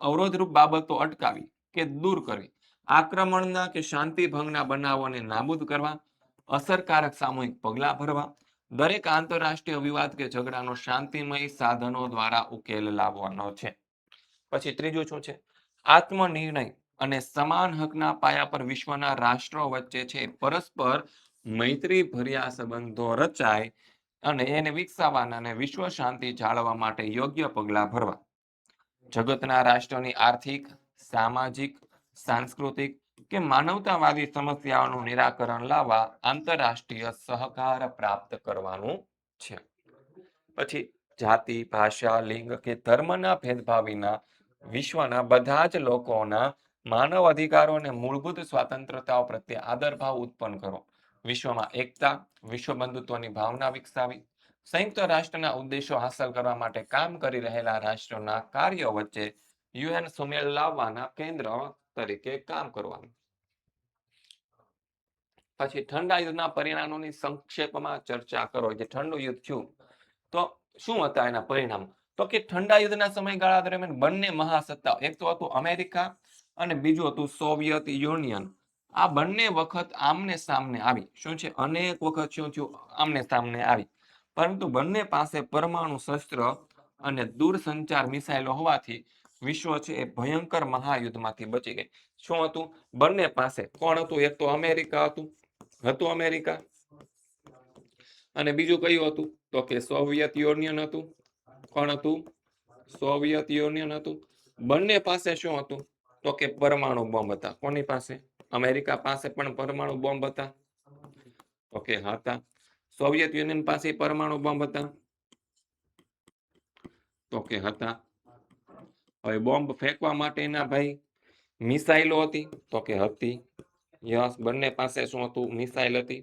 અવરોધરૂપ બાબતો અટકાવી કે દૂર કરવી. આક્રમણના કે શાંતિ ભંગના બનાવોને નાબૂદ કરવા. અસરકારક સામૂહિક પગલાં ભરવા. દરેક આંતરરાષ્ટ્રીય વિવાદ કે ઝઘડાનો શાંતિમય સાધનો દ્વારા ઉકેલ લાવવાનો છે. પછી ત્રીજું શું છે? આત્મનિર્ણય અને સમાન હકના પાયા પર વિશ્વના રાષ્ટ્રો વચ્ચે છે પરસ્પર મૈત્રી ભર્યા સંબંધો રચાય અને એને વિકસાવવાના અને વિશ્વ શાંતિ જાળવવા માટે યોગ્ય પગલાં ભરવા. જગતના રાષ્ટ્રોની આર્થિક, સામાજિક, સાંસ્કૃતિક, કે માનવતાવાદી સમસ્યાઓનું નિરાકરણ લાવવા આંતરરાષ્ટ્રીય સહકાર પ્રાપ્ત કરવાનું છે. પછી જાતિ, ભાષા, લિંગ કે ધર્મના ભેદભાવ વિના વિશ્વના બધા જ લોકોના માનવ અધિકારો અને મૂળભૂત સ્વાતંત્રતાઓ પ્રત્યે આદરભાવ ઉત્પન્ન કરો. વિશ્વમાં એકતા, વિશ્વ બંધુત્વની ભાવના વિકસાવી, સંયુક્ત રાષ્ટ્રના ઉદ્દેશો હાંસલ કરવા માટે કામ કરી રહેલા રાષ્ટ્રોના કાર્યો વચ્ચે યુએન સુમેળ લાવવાના કેન્દ્ર તરીકે કામ કરવાનું. પછી ઠંડા યુદ્ધના પરિણામોની સંક્ષેપમાં ચર્ચા કરો. જે ઠંડુ યુદ્ધ થયું તો શું હતા એના પરિણામ? તો કે ઠંડા યુદ્ધના સમયગાળા દરમિયાન બંને મહાસત્તાઓ, એક તો હતું અમેરિકા અને બીજું હતું સોવિયત યુનિયન, આ બંને વખત આમને સામને આવી. શું છે? અનેક વખત શું થયું? આમને સામને આવી. પરંતુ બંને પાસે પરમાણુ શસ્ત્ર અને દૂરસંચાર મિસાઇલો હોવાથી વિશ્વ છે એ ભયંકર મહાયુદ્ધમાંથી બચી ગઈ. શું હતું? બંને પાસે કોણ હતું? એક તો અમેરિકા હતું અમેરિકા, અને બીજું કયું હતું? તો કે સોવિયત યુનિયન હતું. કોણ હતું? સોવિયત યુનિયન હતું. બંને પાસે શું હતું? તો કે પરમાણુ બોમ્બ હતા. કોની પાસે? અમેરિકા પાસે પણ પરમાણુ બોમ્બ હતા. તો કે હતા. સોવિયત યુનિયન પાસે પરમાણુ બોમ્બ હતા. તો કે હતા. હવે બોમ્બ ફેંકવા માટેના ભાઈ મિસાઇલો હતી. તો કે હતી. યસ, બંને પાસે શું હતું? મિસાઇલ હતી.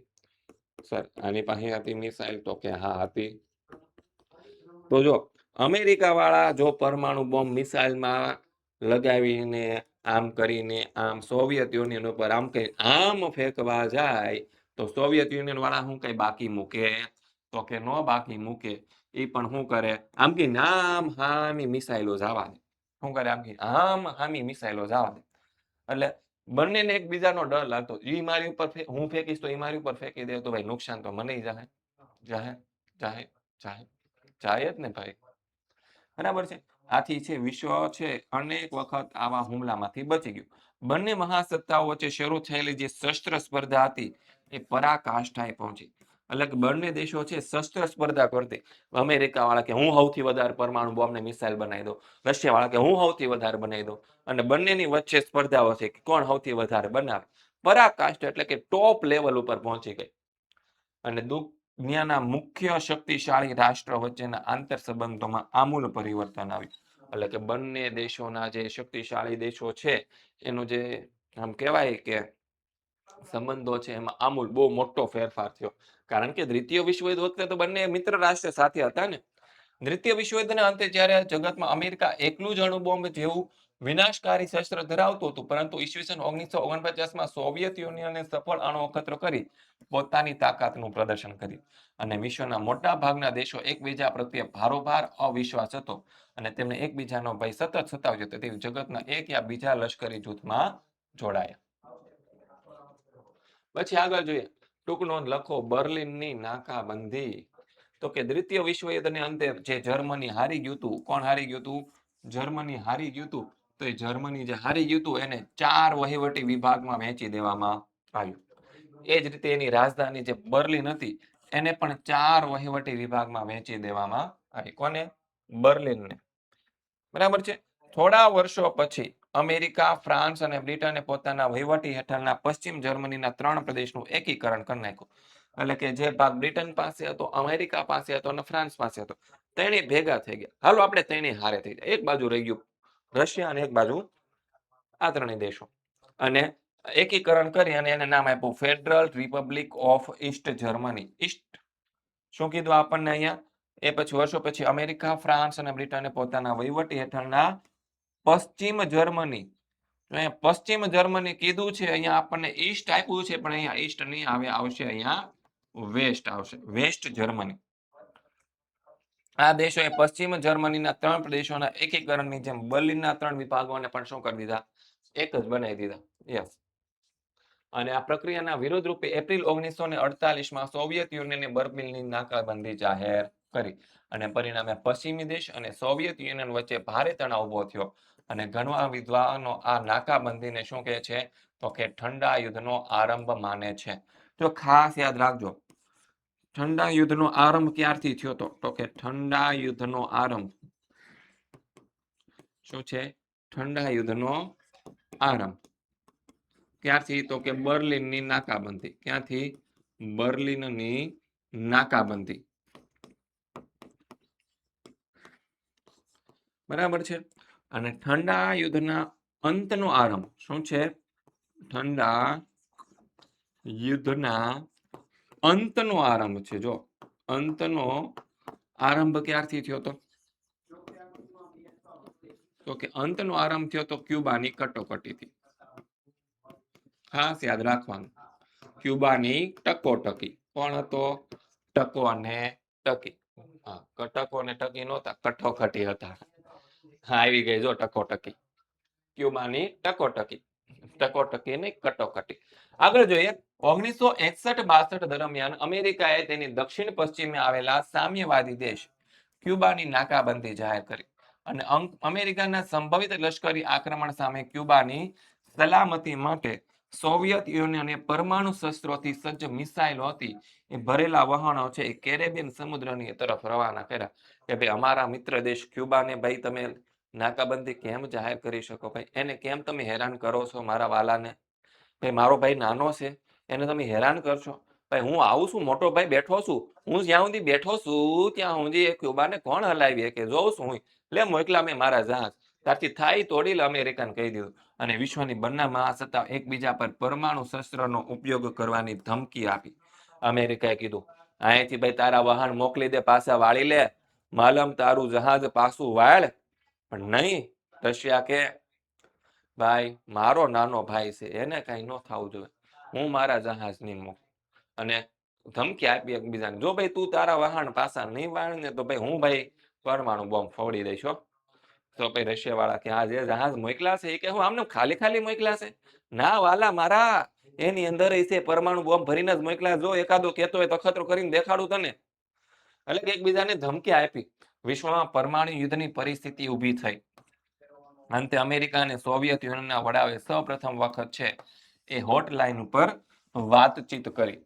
સર, આની પાસે હતી મિસાઇલ? તો કે હા હતી. તો જો અમેરિકા વાળા જો પરમાણુ બોમ્બ મિસાઇલમાં લગાવીને આમ કરીને આમ સોવિયત યુનિયન ઉપર આમ ફેંકવા જાય તો સોવિયત યુનિયન વાળા શું કઈ બાકી મૂકે? તો કે નો બાકી મૂકે. એ પણ શું કરે? આમ કે આમ હામી મિસાઇલો જવા દે. શું કરે? આમ કે આમ હામી મિસાઇલો જવા દે. એટલે બંનેને એકબીજાનો ડર લાગતો. ઈ મારી ઉપર હું ફેંકીશ તો એ મારી ઉપર ફેંકી દે તો ભાઈ નુકસાન તો મને જાહે જાહે જાહે જાહે જાય જ ને ભાઈ. બરાબર છે. આથી છે વિશ્વ છે અનેક વખત આવા હુમલામાંથી બચી ગયું. બંને મહાસત્તાઓ વચ્ચે શરૂ થયેલી જે શસ્ત્ર સ્પર્ધા હતી એ પરાકાષ્ઠાએ પહોંચી. એટલે કે બંને દેશો છે શસ્ત્ર સ્પર્ધા કરતી. અમેરિકા વાળા કે હું સૌથી વધારે પરમાણુ બોમ્બ ને મિસાઇલ બનાવી દઉં, રશિયા વાળા કે હું સૌથી વધારે બનાવી દઉં, અને બંનેની વચ્ચે સ્પર્ધાઓ છે કે કોણ સૌથી વધારે બનાવે. પરાકાષ્ઠા એટલે કે ટોપ લેવલ ઉપર પહોંચી ગઈ. અને દુનિયાના મુખ્ય શક્તિશાળી રાષ્ટ્રો વચ્ચેના આંતર સંબંધોમાં આમૂલ પરિવર્તન આવ્યું. એટલે કે બંને દેશોના જે શક્તિશાળી દેશો છે એનું જે આમ કહેવાય કે સંબંધો છે એમાં આમૂલ બહુ મોટો ફેરફાર થયો. કારણ કે દ્વિતીય વિશ્વયુદ્ધ વખતે તો બંને મિત્ર રાષ્ટ્ર સાથે હતા ને. દ્વિતીય વિશ્વયુદ્ધના અંતે જ્યારે જગતમાં અમેરિકા એકલું જ અણુબોમ્બ જેવું વિનાશકારી શસ્ત્ર ધરાવતું હતું, પરંતુ ઈસવીસન 1949માં સોવિયત યુનિયને સફળ અણુ અખતરો કરી પોતાની તાકાતનું પ્રદર્શન કર્યું. અને વિશ્વના મોટા ભાગના દેશો એકબીજા પ્રત્યે ભારોભાર અવિશ્વાસ હતો અને તેમને એકબીજાનો ભય સતત સતાવ્યો હતો. તેથી જગતના એક યા બીજા લશ્કરી જૂથમાં જોડાયા. પછી આગળ જોઈએ. ટૂંક નોંધ લખો. બર્લિનની નાકાબંધી. તો કે દ્વિતીય વિશ્વયુદ્ધને અંતે જે જર્મની હારી ગયું હતું. કોણ હારી ગયું હતું? જર્મની હારી ગયું હતું. તો એ જર્મની જે હારી ગયું હતું એને 4 વહીવટી વિભાગમાં વહેંચી દેવામાં આવ્યું. એ જ રીતે એની રાજધાની જે બર્લિન હતી એને પણ 4 વહીવટી વિભાગમાં વહેંચી દેવામાં આવી. કોને? બર્લિનને. બરાબર છે. થોડા વર્ષો પછી અમેરિકા, ફ્રાન્સ અને બ્રિટને પોતાના વહીવટી હેઠળના પશ્ચિમ જર્મનીના 3 પ્રદેશનું એકીકરણ કરી નાખ્યું. એટલે કે જે ભાગ બ્રિટન પાસે હતો, અમેરિકા પાસે હતો અને ફ્રાન્સ પાસે હતો, ત્રણેય ભેગા થઈ ગયા. હાલો આપણે ત્રણેય હારે થઈ જાય. એક બાજુ રહી ગયું રશિયા અને એક બાજુ આ ત્રણેય દેશો. અને એકીકરણ કરી અને એને નામ આપ્યું federal Republic of East Germany. East શું કીધું આપણને અહીંયા? એ પછી વર્ષો પછી અમેરિકા, ફ્રાન્સ અને બ્રિટને પોતાના વહીવટી હેઠળના પશ્ચિમ જર્મની, પશ્ચિમ જર્મની કીધું છે, અહીંયા આપણને ઈસ્ટ આપ્યું છે પણ અહીંયા ઈસ્ટ નહીં આવે, આવશે અહીંયા વેસ્ટ આવશે. West Germany. આ દેશોએ પશ્ચિમ જર્મનીના 3 પ્રદેશોના એકીકરણની જેમ બર્લિનના 3 વિભાગોને પણ શું કરી દીધા? એક જ બનાવી દીધા. યસ. અને આ પ્રક્રિયાના વિરોધ રૂપે એપ્રિલ 1948માં સોવિયત યુનિયને બર્લિનની નાકાબંધી જાહેર કરી અને પરિણામે પશ્ચિમી દેશ અને સોવિયત યુનિયન વચ્ચે ભારે તણાવ ઊભો થયો. અને ઘણા વિદ્વાનો આ નાકાબંધીને શું કહે છે? તો કે ઠંડા યુદ્ધનો આરંભ માને છે. તો ખાસ યાદ રાખજો, ઠંડા યુદ્ધનો આરંભ ક્યારથી થયો હતો? તો કે ઠંડા યુદ્ધનો આરંભ શું છે? ઠંડા યુદ્ધનો આરંભ ક્યાંથી? તો કે બર્લિનની નાકાબંધી. ક્યાંથી? બર્લિનની નાકાબંધી. બરાબર છે. અને ઠંડા યુદ્ધના અંતનો આરંભ શું છે? ઠંડા યુદ્ધના અંતનો આરંભ છે. જો અંતનો આરંભ ક્યારથી થયો હતો? તો કે અંતનો આરંભ થયો તો ક્યુબાની કટોકટીથી. ખાસ યાદ રાખવાનું, ક્યુબાની ટકોટકી. કોણ હતો? ટકો અને ટકી. ટકો અને ટકી નહોતા, કટોકટી હતા. આવી ગઈ જો ટકોટકી. ક્યુબાની ટકોટકી. ટકોટકી ની કટોકટી. આગળ જોઈએ. 1961-62 દરમિયાન અમેરિકાએ તેની દક્ષિણ પશ્ચિમે આવેલા સામ્યવાદી દેશ ક્યુબાની નાકાબંધી જાહેર કરી અને અમેરિકાના સંભવિત લશ્કરી આક્રમણ સામે ક્યુબાની સલામતી માટે સોવિયત યુનિયને પરમાણુ શસ્ત્રોથી સજ્જ મિસાઇલો હતી એ ભરેલા વહાણો છે એ કેરેબિયન સમુદ્રની તરફ રવાના કર્યા કે ભાઈ અમારા મિત્ર દેશ ક્યુબાને ભાઈ તમે નાકાબંધી કેમ જાહેર કરી શકો? ભાઈ એને કેમ તમે હેરાન કરો છો? મારા વાલાને ભાઈ મારો ભાઈ નાનો છે, એને તમે હેરાન કરશો? ભાઈ હું આવું છું, મોટો ભાઈ બેઠો છું, હું જ્યાં સુધી બેઠો છું ત્યાં સુધી એ ક્યુબાને કોણ હલાવી કે જોઉં છું હું. લે મોકલા મેં મારા જહાજ. ત્યારથી થાય તોડી લે અમેરિકાને કહી દીધું. અને વિશ્વની બંને મહાસત્તા એકબીજા પર પરમાણુ શસ્ત્રનો ઉપયોગ કરવાની ધમકી આપી. અમેરિકાએ કીધું અહીંથી ભાઈ તારા વાહન મોકલી દે, પાછા વાળી લે, માલમ તારું જહાજ પાછું વાળ. પણ નહીં, રશિયા કે ભાઈ મારો નાનો ભાઈ છે, એને કઈ ન થવું જોઈએ, હું મારા જહાજ નહીં મોકલું. અને ધમકી આપી એકબીજાને, જો ભાઈ તું તારા વાહન પાછા નહીં વાળ ને તો ભાઈ હું ભાઈ પરમાણુ બોમ્બ ફોડી દઈશ. તો ભાઈ રશિયા વાળા કે આ જે જહાજ મોકલા છે એ કે હું આમને ખાલી ખાલી મોકલા છે? ના વાલા મારા, એની અંદર છે પરમાણુ બોમ્બ ભરીને જ મોકલા. જો એકાદો કેતો હોય તો અખતરો કરીને દેખાડું તને. એટલે કે એકબીજાને ધમકી આપી. વિશ્વમાં પરમાણુ યુદ્ધની પરિસ્થિતિ ઊભી થઈ. અંતે અમેરિકા અને સોવિયત યુનિયનના વડાઓએ સૌપ્રથમ વખત છે એ હોટલાઇન ઉપર વાતચીત કરી.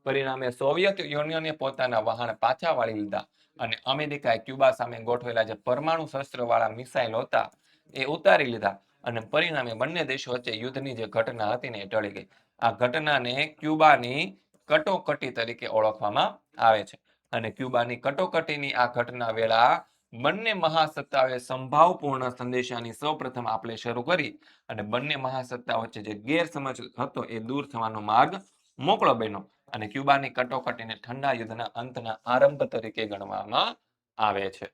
પરિણામે સોવિયત યુનિયને પોતાના વહાણ પાછા વાળી લીધા અને અમેરિકાએ ક્યુબા સામે ગોઠવેલા જે પરમાણુ શસ્ત્રવાળા મિસાઇલ હતા એ ઉતારી લીધા અને પરિણામે બંને દેશો વચ્ચે યુદ્ધની જે ઘટના હતી ને એ ટળી ગઈ. આ ઘટનાને ક્યુબાની કટોકટી તરીકે ઓળખવામાં આવે છે. અને ક્યુબાની કટોકટીની આ ઘટના વેળા બંને મહાસત્તાઓએ સંભાવપૂર્ણ સંદેશાની સૌપ્રથમ આપલે શરૂ કરી અને બંને મહાસત્તા વચ્ચે જે ગેરસમજ હતો એ દૂર થવાનો માર્ગ મોકળો બન્યો અને ક્યુબાની કટોકટીને ઠંડા યુદ્ધના અંતના આરંભ તરીકે ગણવામાં આવે છે.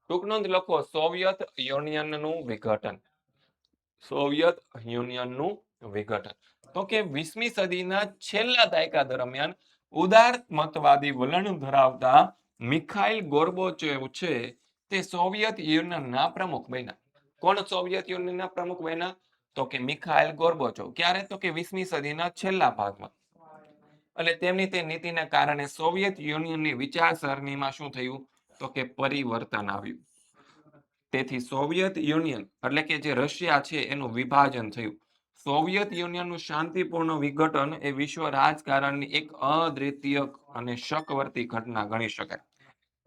ટૂંક નોંધ લખો, સોવિયત યુનિયનનું વિઘટન. સોવિયત યુનિયનનું વિઘટન. તો કે 20મી સદીના છેલ્લા દાયકા દરમિયાન ઉદારમતવાદી વલણ ધરાવતા મિખાઇલ ગોર્બોચેવ છે તે સોવિયત યુનિયનના પ્રમુખ બન્યા. કોણ સોવિયત યુનિયનના પ્રમુખ બન્યા? તો કે મિખાઇલ ગોર્બોચેવ. ક્યારે? તો કે 20મી સદીના છેલ્લા ભાગમાં. અને તેમની તે નીતિને કારણે સોવિયત યુનિયનની વિચારસરણીમાં શું થયું? તો કે પરિવર્તન આવ્યું. તેથી સોવિયત યુનિયન એટલે કે જે રશિયા છે એનું વિભાજન થયું. સોવિયત યુનિયનનું શાંતિપૂર્ણ વિઘટન એ વિશ્વ રાજકારણની એક અદ્વિતીય અને શકવર્તી ઘટના ગણી શકાય.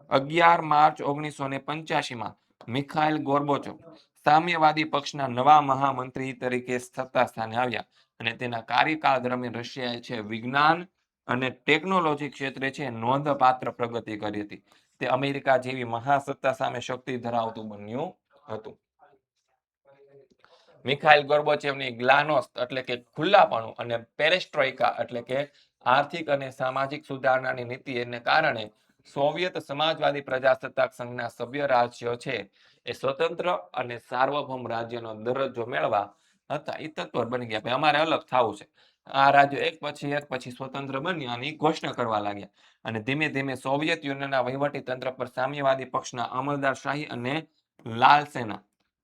11 માર્ચ 1985માં મિખાઇલ ગોર્બોચેવ સામ્યવાદી પક્ષના નવા મહામંત્રી તરીકે સત્તા સ્થાને આવ્યા અને તેના કાર્યકાળ દરમિયાન રશિયાએ છે વિજ્ઞાન અને ટેકનોલોજી ક્ષેત્રે છે નોંધપાત્ર પ્રગતિ કરી હતી. તે અમેરિકા જેવી મહાસત્તા સામે શક્તિ ધરાવતું બન્યું હતું. મિખાઇલ ગોર્બોચેવની ગ્લાનોસ્ત એટલે કે ખુલ્લાપણું અને પેરેસ્ટ્રોઇકા એટલે કે આર્થિક અને સામાજિક સુધારણાની નીતિને કારણે સોવિયત સમાજવાદી પ્રજાસત્તાક સંઘના સભ્ય રાજ્યો છે એ સ્વતંત્ર અને સાર્વભૌમ રાજ્યનો દરજ્જો મેળવા હતા એ તત્પર બની ગયા. ભાઈ અમારે અલગ થવું છે. આ રાજ્યો એક પછી સ્વતંત્ર બન્યા અને ઘોષણા કરવા લાગ્યા. અને ધીમે ધીમે સોવિયત યુનિયનના વહીવટી તંત્ર પર સામ્યવાદી પક્ષના અમલદારશાહી અને લાલ સેના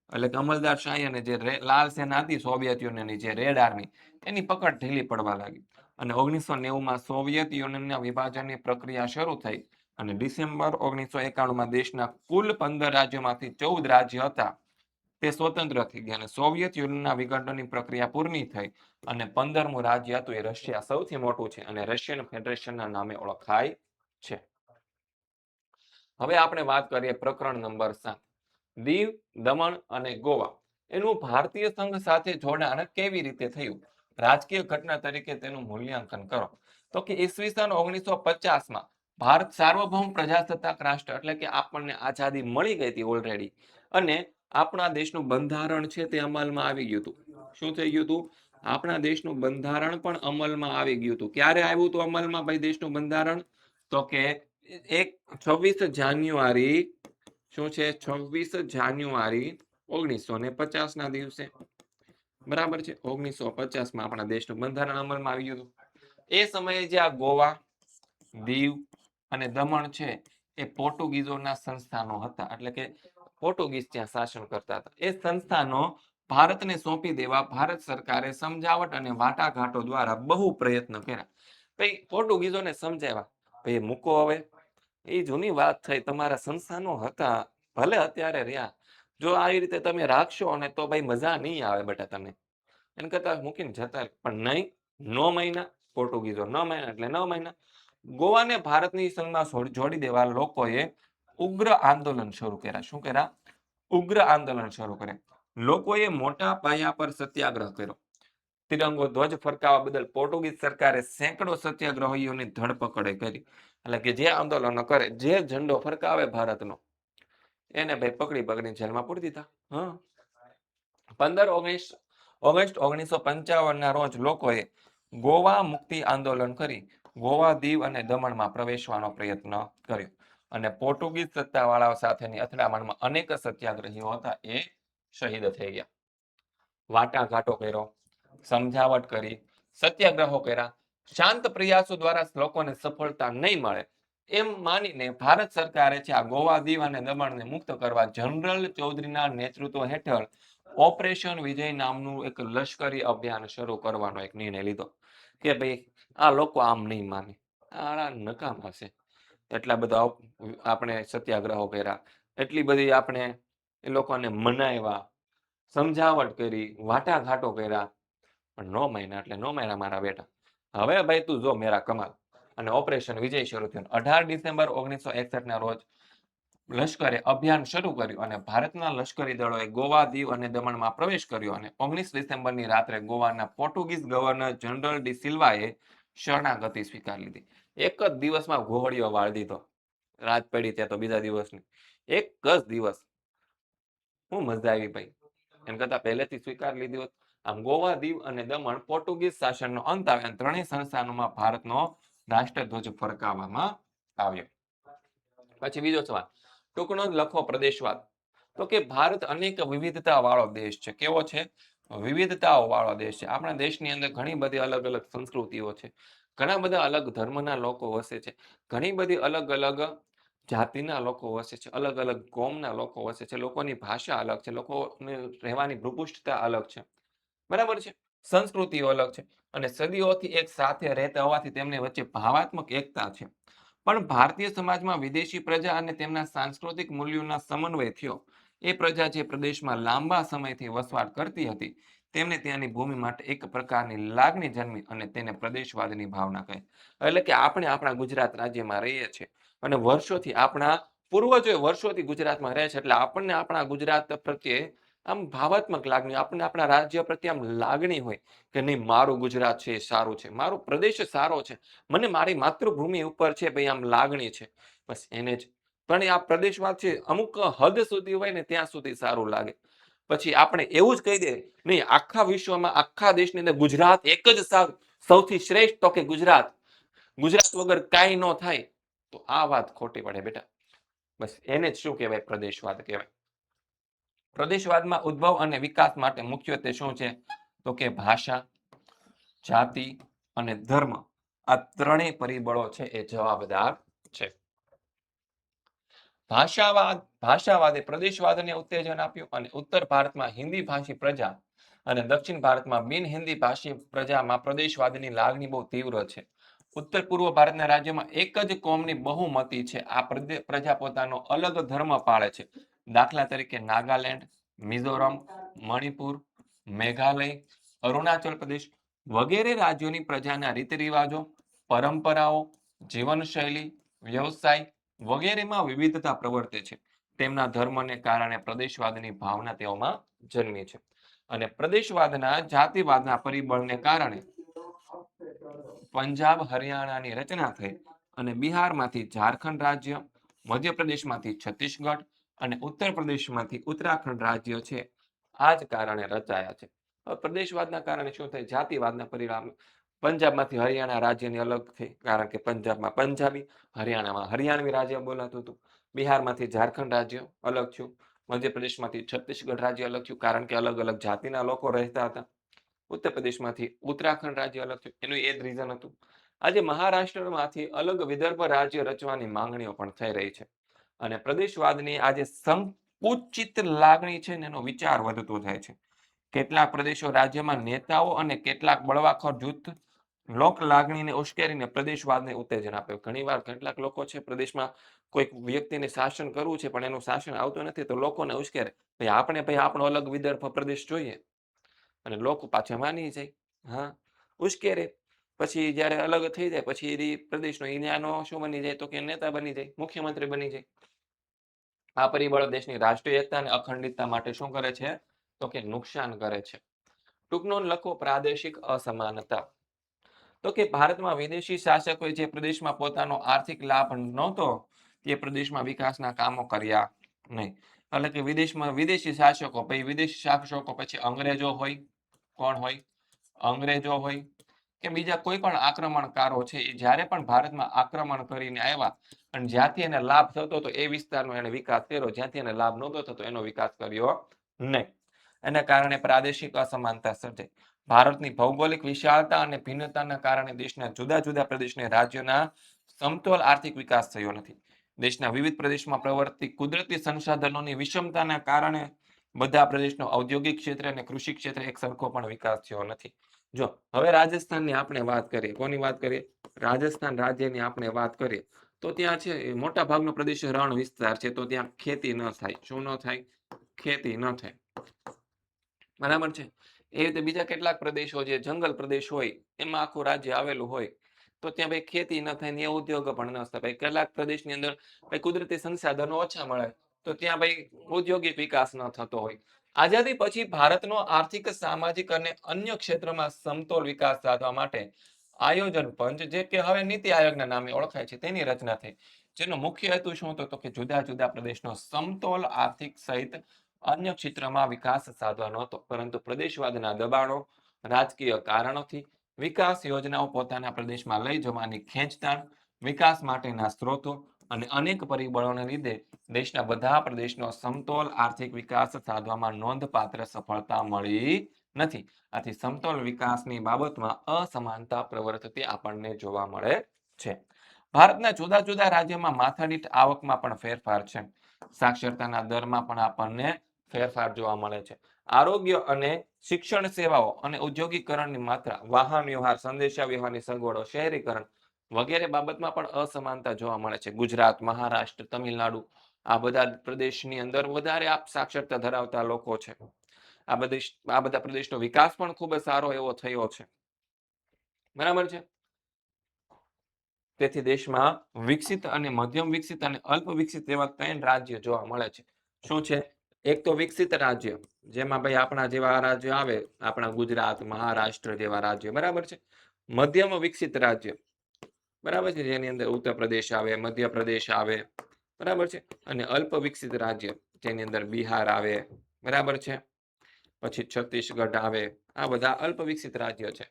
એટલે કે અમલદારશાહી અને જે લાલ સેના હતી સોવિયત યુનિયનની જે રેડ આર્મી એની પકડ ઢીલી પડવા લાગી. અને 1990માં સોવિયત યુનિયનના વિભાજનની પ્રક્રિયા શરૂ થઈ અને ડિસેમ્બર 1991માં દેશના કુલ 15 રાજ્યોમાંથી 14 રાજ્ય હતા તે સ્વતંત્ર થઈ ગયા અને સોવિયત યુનિયનના વિઘટનની પ્રક્રિયા પૂર્ણ થઈ અને 15મું રાજ્ય હતું એ રશિયા સૌથી મોટું છે અને રશિયન ફેડરેશનના નામે ઓળખાય છે. હવે આપણે વાત કરીએ પ્રકરણ નંબર 7, દીવ, દમણ અને ગોવા એનું ભારતીય સંઘ સાથે જોડાણ કેવી રીતે થયું? રાજકીય ઘટના તરીકે તેનું મૂલ્યાંકન કરો. તો કે ઈસવીસન 1950માં ભારત સાર્વભૌમ પ્રજાસત્તાક રાષ્ટ્ર એટલે કે આપણને આઝાદી મળી ગઈ હતી ઓલરેડી, અને આપણા દેશનું બંધારણ છે તે અમલમાં આવી ગયું હતું. શું થઈ ગયું હતું? આપણા દેશનું બંધારણ પણ અમલમાં આવી ગયું હતું. ક્યારે આવ્યું હતું અમલમાં ભાઈ દેશનું બંધારણ? તો કે 26 જાન્યુઆરી, શું છે? 26 જાન્યુઆરી 1950 ના દિવસે, બરાબર છે. 1950માં આપણા દેશનું બંધારણ અમલમાં આવી ગયું હતું. એ સમયે જે આ ગોવા, દીવ અને દમણ છે એ પોર્ટુગીઝોના સંસ્થાનો હતા, એટલે કે પોર્ટુગીઝ ત્યાં શાસન કરતા હતા. એ સંસ્થાનો ભારતને સોંપી દેવા ભારત સરકારે સમજાવટ અને વાટાઘાટો દ્વારા બહુ પ્રયત્ન કર્યા. ભાઈ પોર્ટુગીઝોને સમજાવ્યા, ભાઈ મૂકો હવે, એ જૂની વાત થઈ, તમારા સંસ્થાનો હતા, ભલે અત્યારે રહ્યા, જો આવી રીતે તમે રાખશો ને તો ભાઈ મજા નહીં આવે બેટા તમને, એને કરતા મૂકીને જતા. પણ નહીં, 9 મહિના પોર્ટુગીઝો, 9 મહિના એટલે 9 મહિના ગોવાને ભારતની સંઘમાં જોડી દેવા લોકોએ ઉગ્ર આંદોલન શરૂ કર્યા. શું કર્યા? ઉગ્ર આંદોલન શરૂ કર્યા. લોકોએ મોટા પાયા પર સત્યાગ્રહ કર્યો. તિરંગો ધ્વજ ફરકાવવા બદલ પોર્ટુગીઝ સરકારે સેંકડો સત્યાગ્રહીઓની ધરપકડ કરી. એટલે કે જે આંદોલનો કરે, જે ઝંડો ફરકાવે ભારતનો, એને ભાઈ પકડીને જેલમાં પૂરી દીધા. 15 ઓગસ્ટ 1955ના રોજ લોકોએ ગોવા મુક્તિ આંદોલન કરી ગોવા, દીવ અને દમણમાં પ્રવેશવાનો પ્રયત્ન કર્યો, અને પોર્ટુગીઝ સત્તાવાળાઓ સાથેની અથડામણમાં અનેક સત્યાગ્રહીઓ હતા એ શહીદ થઈ ગયા. વાટાઘાટો કર્યો, સમજાવટ કરી, સત્યાગ્રહો કર્યા, શાંત પ્રયાસો દ્વારા લોકોને સફળતા નહીં મળે એમ માનીને ભારત સરકારે છે આ ગોવા, દીવ અને દમણને મુક્ત કરવા જનરલ ચૌધરીના નેતૃત્વ હેઠળ ઓપરેશન વિજય નામનું એક લશ્કરી અભિયાન શરૂ કરવાનો એક નિર્ણય લીધો કે ભાઈ આ લોકો આમ નહીં માને, આ નકામા છે. એટલા બધા આપણે સત્યાગ્રહો કર્યા, એટલી બધી આપણે એ લોકોને મનાવ્યા, સમજાવટ કરી, વાટાઘાટો કર્યા, પણ 9 મહિના એટલે 9 મહિના મારા બેટા. હવે ભાઈ તું જો મેરા કમાલ. અને ઓપરેશન વિજય શરૂ થયું. 18 ડિસેમ્બર 1961ના રોજ લશ્કરે અભિયાન શરૂ કર્યું અને ભારતના લશ્કરી દળોએ ગોવા, દીવ અને દમણમાં પ્રવેશ કર્યો, અને 19 ડિસેમ્બરની રાત્રે ગોવાના પોર્ટુગીઝ ગવર્નર જનરલ ડી સિલ્વાએ શરણાગતિ સ્વીકારી લીધી. એક જ દિવસમાં ઘોડીઓ વાળી દીધો. રાત પડી ત્યાં તો બીજા દિવસની, એક જ દિવસ. શું મજા આવી ભાઈ, એમ કરતા પહેલેથી સ્વીકારી લીધી હોત. આમ ગોવા, દીવ અને દમણ પોર્ટુગીઝ શાસનનો અંત આવે અને ત્રણેય સંસ્થાનોમાં ભારતનો રાષ્ટ્રધ્વજ ફરકાવવામાં આવ્યો. પછી બીજો સવાલ, ટૂંકનો જ લખો પ્રદેશવાદ. તો કે ભારત અનેક વિવિધતા વાળો દેશ છે. કેવો છે? વિવિધતાઓ વાળો દેશ છે. આપણા દેશની અંદર ઘણી બધી અલગ અલગ સંસ્કૃતિઓ છે, ઘણા બધા અલગ ધર્મના લોકો વસે છે, ઘણી બધી અલગ અલગ જાતિના લોકો વસે છે, અલગ અલગ કોમના લોકો વસે છે, લોકોની ભાષા અલગ છે, લોકોને રહેવાની ભૂપૃષ્ઠતા અલગ છે, બરાબર છે, સંસ્કૃતિઓ અલગ છે, અને સદીઓથી એક સાથે રહેતા હોવાથી તેમની વચ્ચે ભાવાત્મક એકતા છે. પણ ભારતીય સમાજમાં વિદેશી પ્રજા અને તેમના સાંસ્કૃતિક મૂલ્યોના સમન્વય થયો. એ પ્રજા જે પ્રદેશમાં લાંબા સમયથી વસવાટ કરતી હતી તેમને ત્યાંની ભૂમિ માટે એક પ્રકારની લાગણી જન્મી અને તેને પ્રદેશવાદની ભાવના કહે. એટલે કે આપણે આપણા ગુજરાત રાજ્યમાં રહીએ છીએ અને વર્ષોથી આપણા પૂર્વજોએ વર્ષોથી ગુજરાતમાં રહે છે, એટલે આપણને આપણા ગુજરાત પ્રત્યે આમ ભાવાત્મક લાગણી, આપણને આપણા રાજ્ય પ્રત્યે આમ લાગણી હોય કે નહીં, મારું ગુજરાત છે એ સારું છે, મારો પ્રદેશ સારો છે, મને મારી માતૃભૂમિ ઉપર છે ભાઈ આમ લાગણી છે, બસ એને જ. પણ આ પ્રદેશવાદ છે અમુક હદ સુધી હોય ને ત્યાં સુધી સારું લાગે. પછી આપણે એવું જ કહી દે, નહીં આખા વિશ્વમાં, આખા દેશની અંદર ગુજરાત એક જ સૌથી શ્રેષ્ઠ, તો કે ગુજરાત, ગુજરાત વગર કાંઈ ન થાય, તો આ વાત ખોટી પડે બેટા. બસ એને જ શું કહેવાય? પ્રદેશવાદ કહેવાય. પ્રદેશવાદમાં ઉદ્ભવ અને વિકાસ માટે મુખ્યત્વે શું છે? તો કે ભાષા, જાતિ અને ધર્મ, આ ત્રણેય પરિબળો છે એ જવાબદાર છે. ભાષાવાદે પ્રદેશવાદને ઉત્તેજન આપ્યું અને ઉત્તર ભારતમાં હિન્દી ભાષી પ્રજા અને દક્ષિણ ભારતમાં બિન હિન્દી ભાષી પ્રજામાં પ્રદેશવાદની લાગણી બહુ તીવ્ર છે. ઉત્તર પૂર્વ ભારતના રાજ્યોમાં એક જ કોમની બહુમતી છે. આ પ્રજા પોતાનો અલગ ધર્મ પાળે છે. દાખલા તરીકે નાગાલેન્ડ, મિઝોરમ, મણિપુર, મેઘાલય, અરુણાચલ પ્રદેશ વગેરે રાજ્યોની પ્રજાના રીત રિવાજો, પરંપરાઓ, જીવનશૈલી, વ્યવસાય વગેરેમાં વિવિધતા પ્રવર્તે છે. તેમના ધર્મને કારણે પ્રદેશવાદની ભાવના તેઓમાં જન્મી છે અને પ્રદેશવાદના જાતિવાદના પરિબળને કારણે પંજાબ હરિયાણાની રચના થઈ અને બિહારમાંથી ઝારખંડ રાજ્ય, મધ્યપ્રદેશમાંથી છત્તીસગઢ અને ઉત્તર પ્રદેશમાંથી ઉત્તરાખંડ રાજ્ય છે આ જ કારણે રચાયા છે. પ્રદેશવાદના કારણે શું થાય? જાતિવાદના પરિણામે પંજાબમાંથી હરિયાણા રાજ્યની અલગ થઈ, કારણ કે પંજાબમાં પંજાબી, હરિયાણામાં હરિયાણવી રાજ્ય બોલાતું હતું. બિહારમાંથી ઝારખંડ રાજ્ય અલગ થયું, મધ્યપ્રદેશમાંથી છત્તીસગઢ રાજ્ય અલગ થયું, કારણ કે અલગ અલગ જાતિના લોકો રહેતા હતા. ઉત્તર પ્રદેશમાંથી ઉત્તરાખંડ રાજ્ય અલગ થયું, એનું એ જ રીઝન હતું. આજે મહારાષ્ટ્રમાંથી અલગ વિદર્ભ રાજ્ય રચવાની માંગણીઓ પણ થઈ રહી છે અને પ્રદેશવાદની આજે સંકુચિત લાગણી છે ને એનો વિચાર વધતો જાય છે. કેટલાક પ્રદેશો રાજ્યમાં નેતાઓ અને કેટલાક બળવાખોર જૂથ લોક લાગણીને ઉશ્કેરીને પ્રદેશવાદને ઉત્તેજન આપે. ઘણીવાર કેટલાક લોકો છે પ્રદેશમાં કોઈક વ્યક્તિને શાસન કરવું છે પણ એનું શાસન આવતું નથી તો લોકોને ઉશ્કેરે, ભાઈ આપણો અલગ વિદર્ભ પ્રદેશ જોઈએ, અને લોકો પાછા માની જાય. હા, ઉશ્કેરે. પછી જ્યારે અલગ થઈ જાય પછી એ પ્રદેશનો ન્યાનો શું બની જાય? તો કે નેતા બની જાય, મુખ્યમંત્રી બની જાય. આ પરિબળો દેશની રાષ્ટ્રીય એકતા અને અખંડિતતા માટે શું કરે છે? તો કે નુકસાન કરે છે. ટૂંકનો લખો પ્રાદેશિક અસમાનતા. તો કે ભારતમાં વિદેશી શાસકોએ જે પ્રદેશમાં પોતાનો આર્થિક લાભ નહોતો તે પ્રદેશમાં વિકાસના કામો કર્યા નહીં. એટલે કે વિદેશી શાસકો, પછી વિદેશી શાસકો પછી અંગ્રેજો હોય, કોણ હોય? અંગ્રેજો હોય કે બીજા કોઈ પણ આક્રમણકારો છે, એ જ્યારે પણ ભારતમાં આક્રમણ કરીને આવ્યા અને જ્યાંથી એને લાભ થતો હતો એ વિસ્તારનો એને વિકાસ કર્યો, જ્યાંથી એને લાભ નહોતો થતો એનો વિકાસ કર્યો નહીં. એના કારણે પ્રાદેશિક અસમાનતા સર્જાઈ. ભારતની ભૌગોલિક વિશાળતા અને ભિન્નતાના કારણે દેશના જુદા જુદા પ્રદેશના રાજ્યોના સમતોલ આર્થિક વિકાસ થયો નથી. દેશના વિવિધ પ્રદેશમાં પ્રવર્તતી કુદરતી સંસાધનોની વિષમતાના કારણે બધા પ્રદેશનો ઔદ્યોગિક ક્ષેત્ર અને કૃષિ ક્ષેત્રે એક સરખો પણ વિકાસ થયો નથી. જો હવે રાજસ્થાનની આપણે વાત કરીએ, કોની વાત કરીએ? રાજસ્થાન રાજ્યની આપણે વાત કરીએ તો ત્યાં છે મોટા ભાગનો પ્રદેશ રણ વિસ્તાર છે, તો ત્યાં ખેતી ન થાય. શું ન થાય? ખેતી ન થાય. બરાબર છે. એ રીતે બીજા કેટલાક પ્રદેશો જે જંગલ પ્રદેશ હોય એમાં આખું રાજ્ય આવેલું હોય તો ત્યાં ભાઈ ખેતી ન થાય ને એ ઉદ્યોગો પણ ન થાય. ભાઈ કેટલાક પ્રદેશની અંદર ભાઈ કુદરતી સંસાધનો ઓછા મળે તો ત્યાં ભાઈ ઔદ્યોગિક વિકાસ ન થતો હોય. આઝાદી પછી ભારતનો આર્થિક, સામાજિક અને અન્ય ક્ષેત્રમાં સમતોલ વિકાસ સાધવા માટે આયોજન પંચ, જે કે હવે નીતિ આયોગના નામે ઓળખાય છે, તેની રચના થઈ. જેનો મુખ્ય હેતુ શું હતો? તો કે જુદા જુદા પ્રદેશનો સમતોલ આર્થિક સહિત અન્ય ક્ષેત્રમાં વિકાસ સાધવાનો હતો. પરંતુ પ્રદેશવાદના દબાણો, રાજકીય કારણોથી વિકાસ યોજનાઓ પોતાના પ્રદેશમાં લઈ જવાની ખેંચતાણ, વિકાસ માટેના સ્ત્રોતો અને અનેક પરિબળોને લીધે દેશના બધા પ્રદેશનો સમતોલ આર્થિક વિકાસ સાધવામાં નોંધપાત્ર સફળતા મળી નથી. આથી સમતોલ વિકાસની બાબતમાં અસમાનતા પ્રવર્તતી આપણને જોવા મળે છે. ભારતના જુદા જુદા રાજ્યોમાં માથાદીઠ આવકમાં પણ ફેરફાર છે. સાક્ષરતાના દરમાં પણ આપણને ફેરફાર જોવા મળે છે. આરોગ્ય અને શિક્ષણ સેવાઓ અને ઔદ્યોગિકરણની માત્રા, વાહન વ્યવહાર, સંદેશા વ્યવહારની સગવડો, શહેરીકરણ વગેરે બાબતમાં પણ અસમાનતા જોવા મળે છે. ગુજરાત, મહારાષ્ટ્ર, તમિલનાડુ આ બધા પ્રદેશની અંદર વધારે સાક્ષરતા ધરાવતા લોકો છે. આ બધા પ્રદેશનો વિકાસ પણ ખૂબ જ સારો એવો થયો છે. બરાબર છે. તેથી દેશમાં વિકસિત અને મધ્યમ વિકસિત અને અલ્પ વિકસિત એવા 3 રાજ્ય જોવા મળે છે. શું છે? એક તો વિકસિત રાજ્ય, જેમાં ભાઈ આપણા જેવા રાજ્યો આવે, આપણા ગુજરાત, મહારાષ્ટ્ર જેવા રાજ્ય, બરાબર છે. મધ્યમ વિકસિત રાજ્ય, બરાબર છે, જેની અંદર ઉત્તર પ્રદેશ આવે, મધ્યપ્રદેશ આવે, બરાબર છે. અને અલ્પ વિકસિત રાજ્ય, જેની અંદર બિહાર આવે, બરાબર છે. પછી છત્તીસગઢ આવે. આ બધા અલ્પ વિકસિત રાજ્ય છે.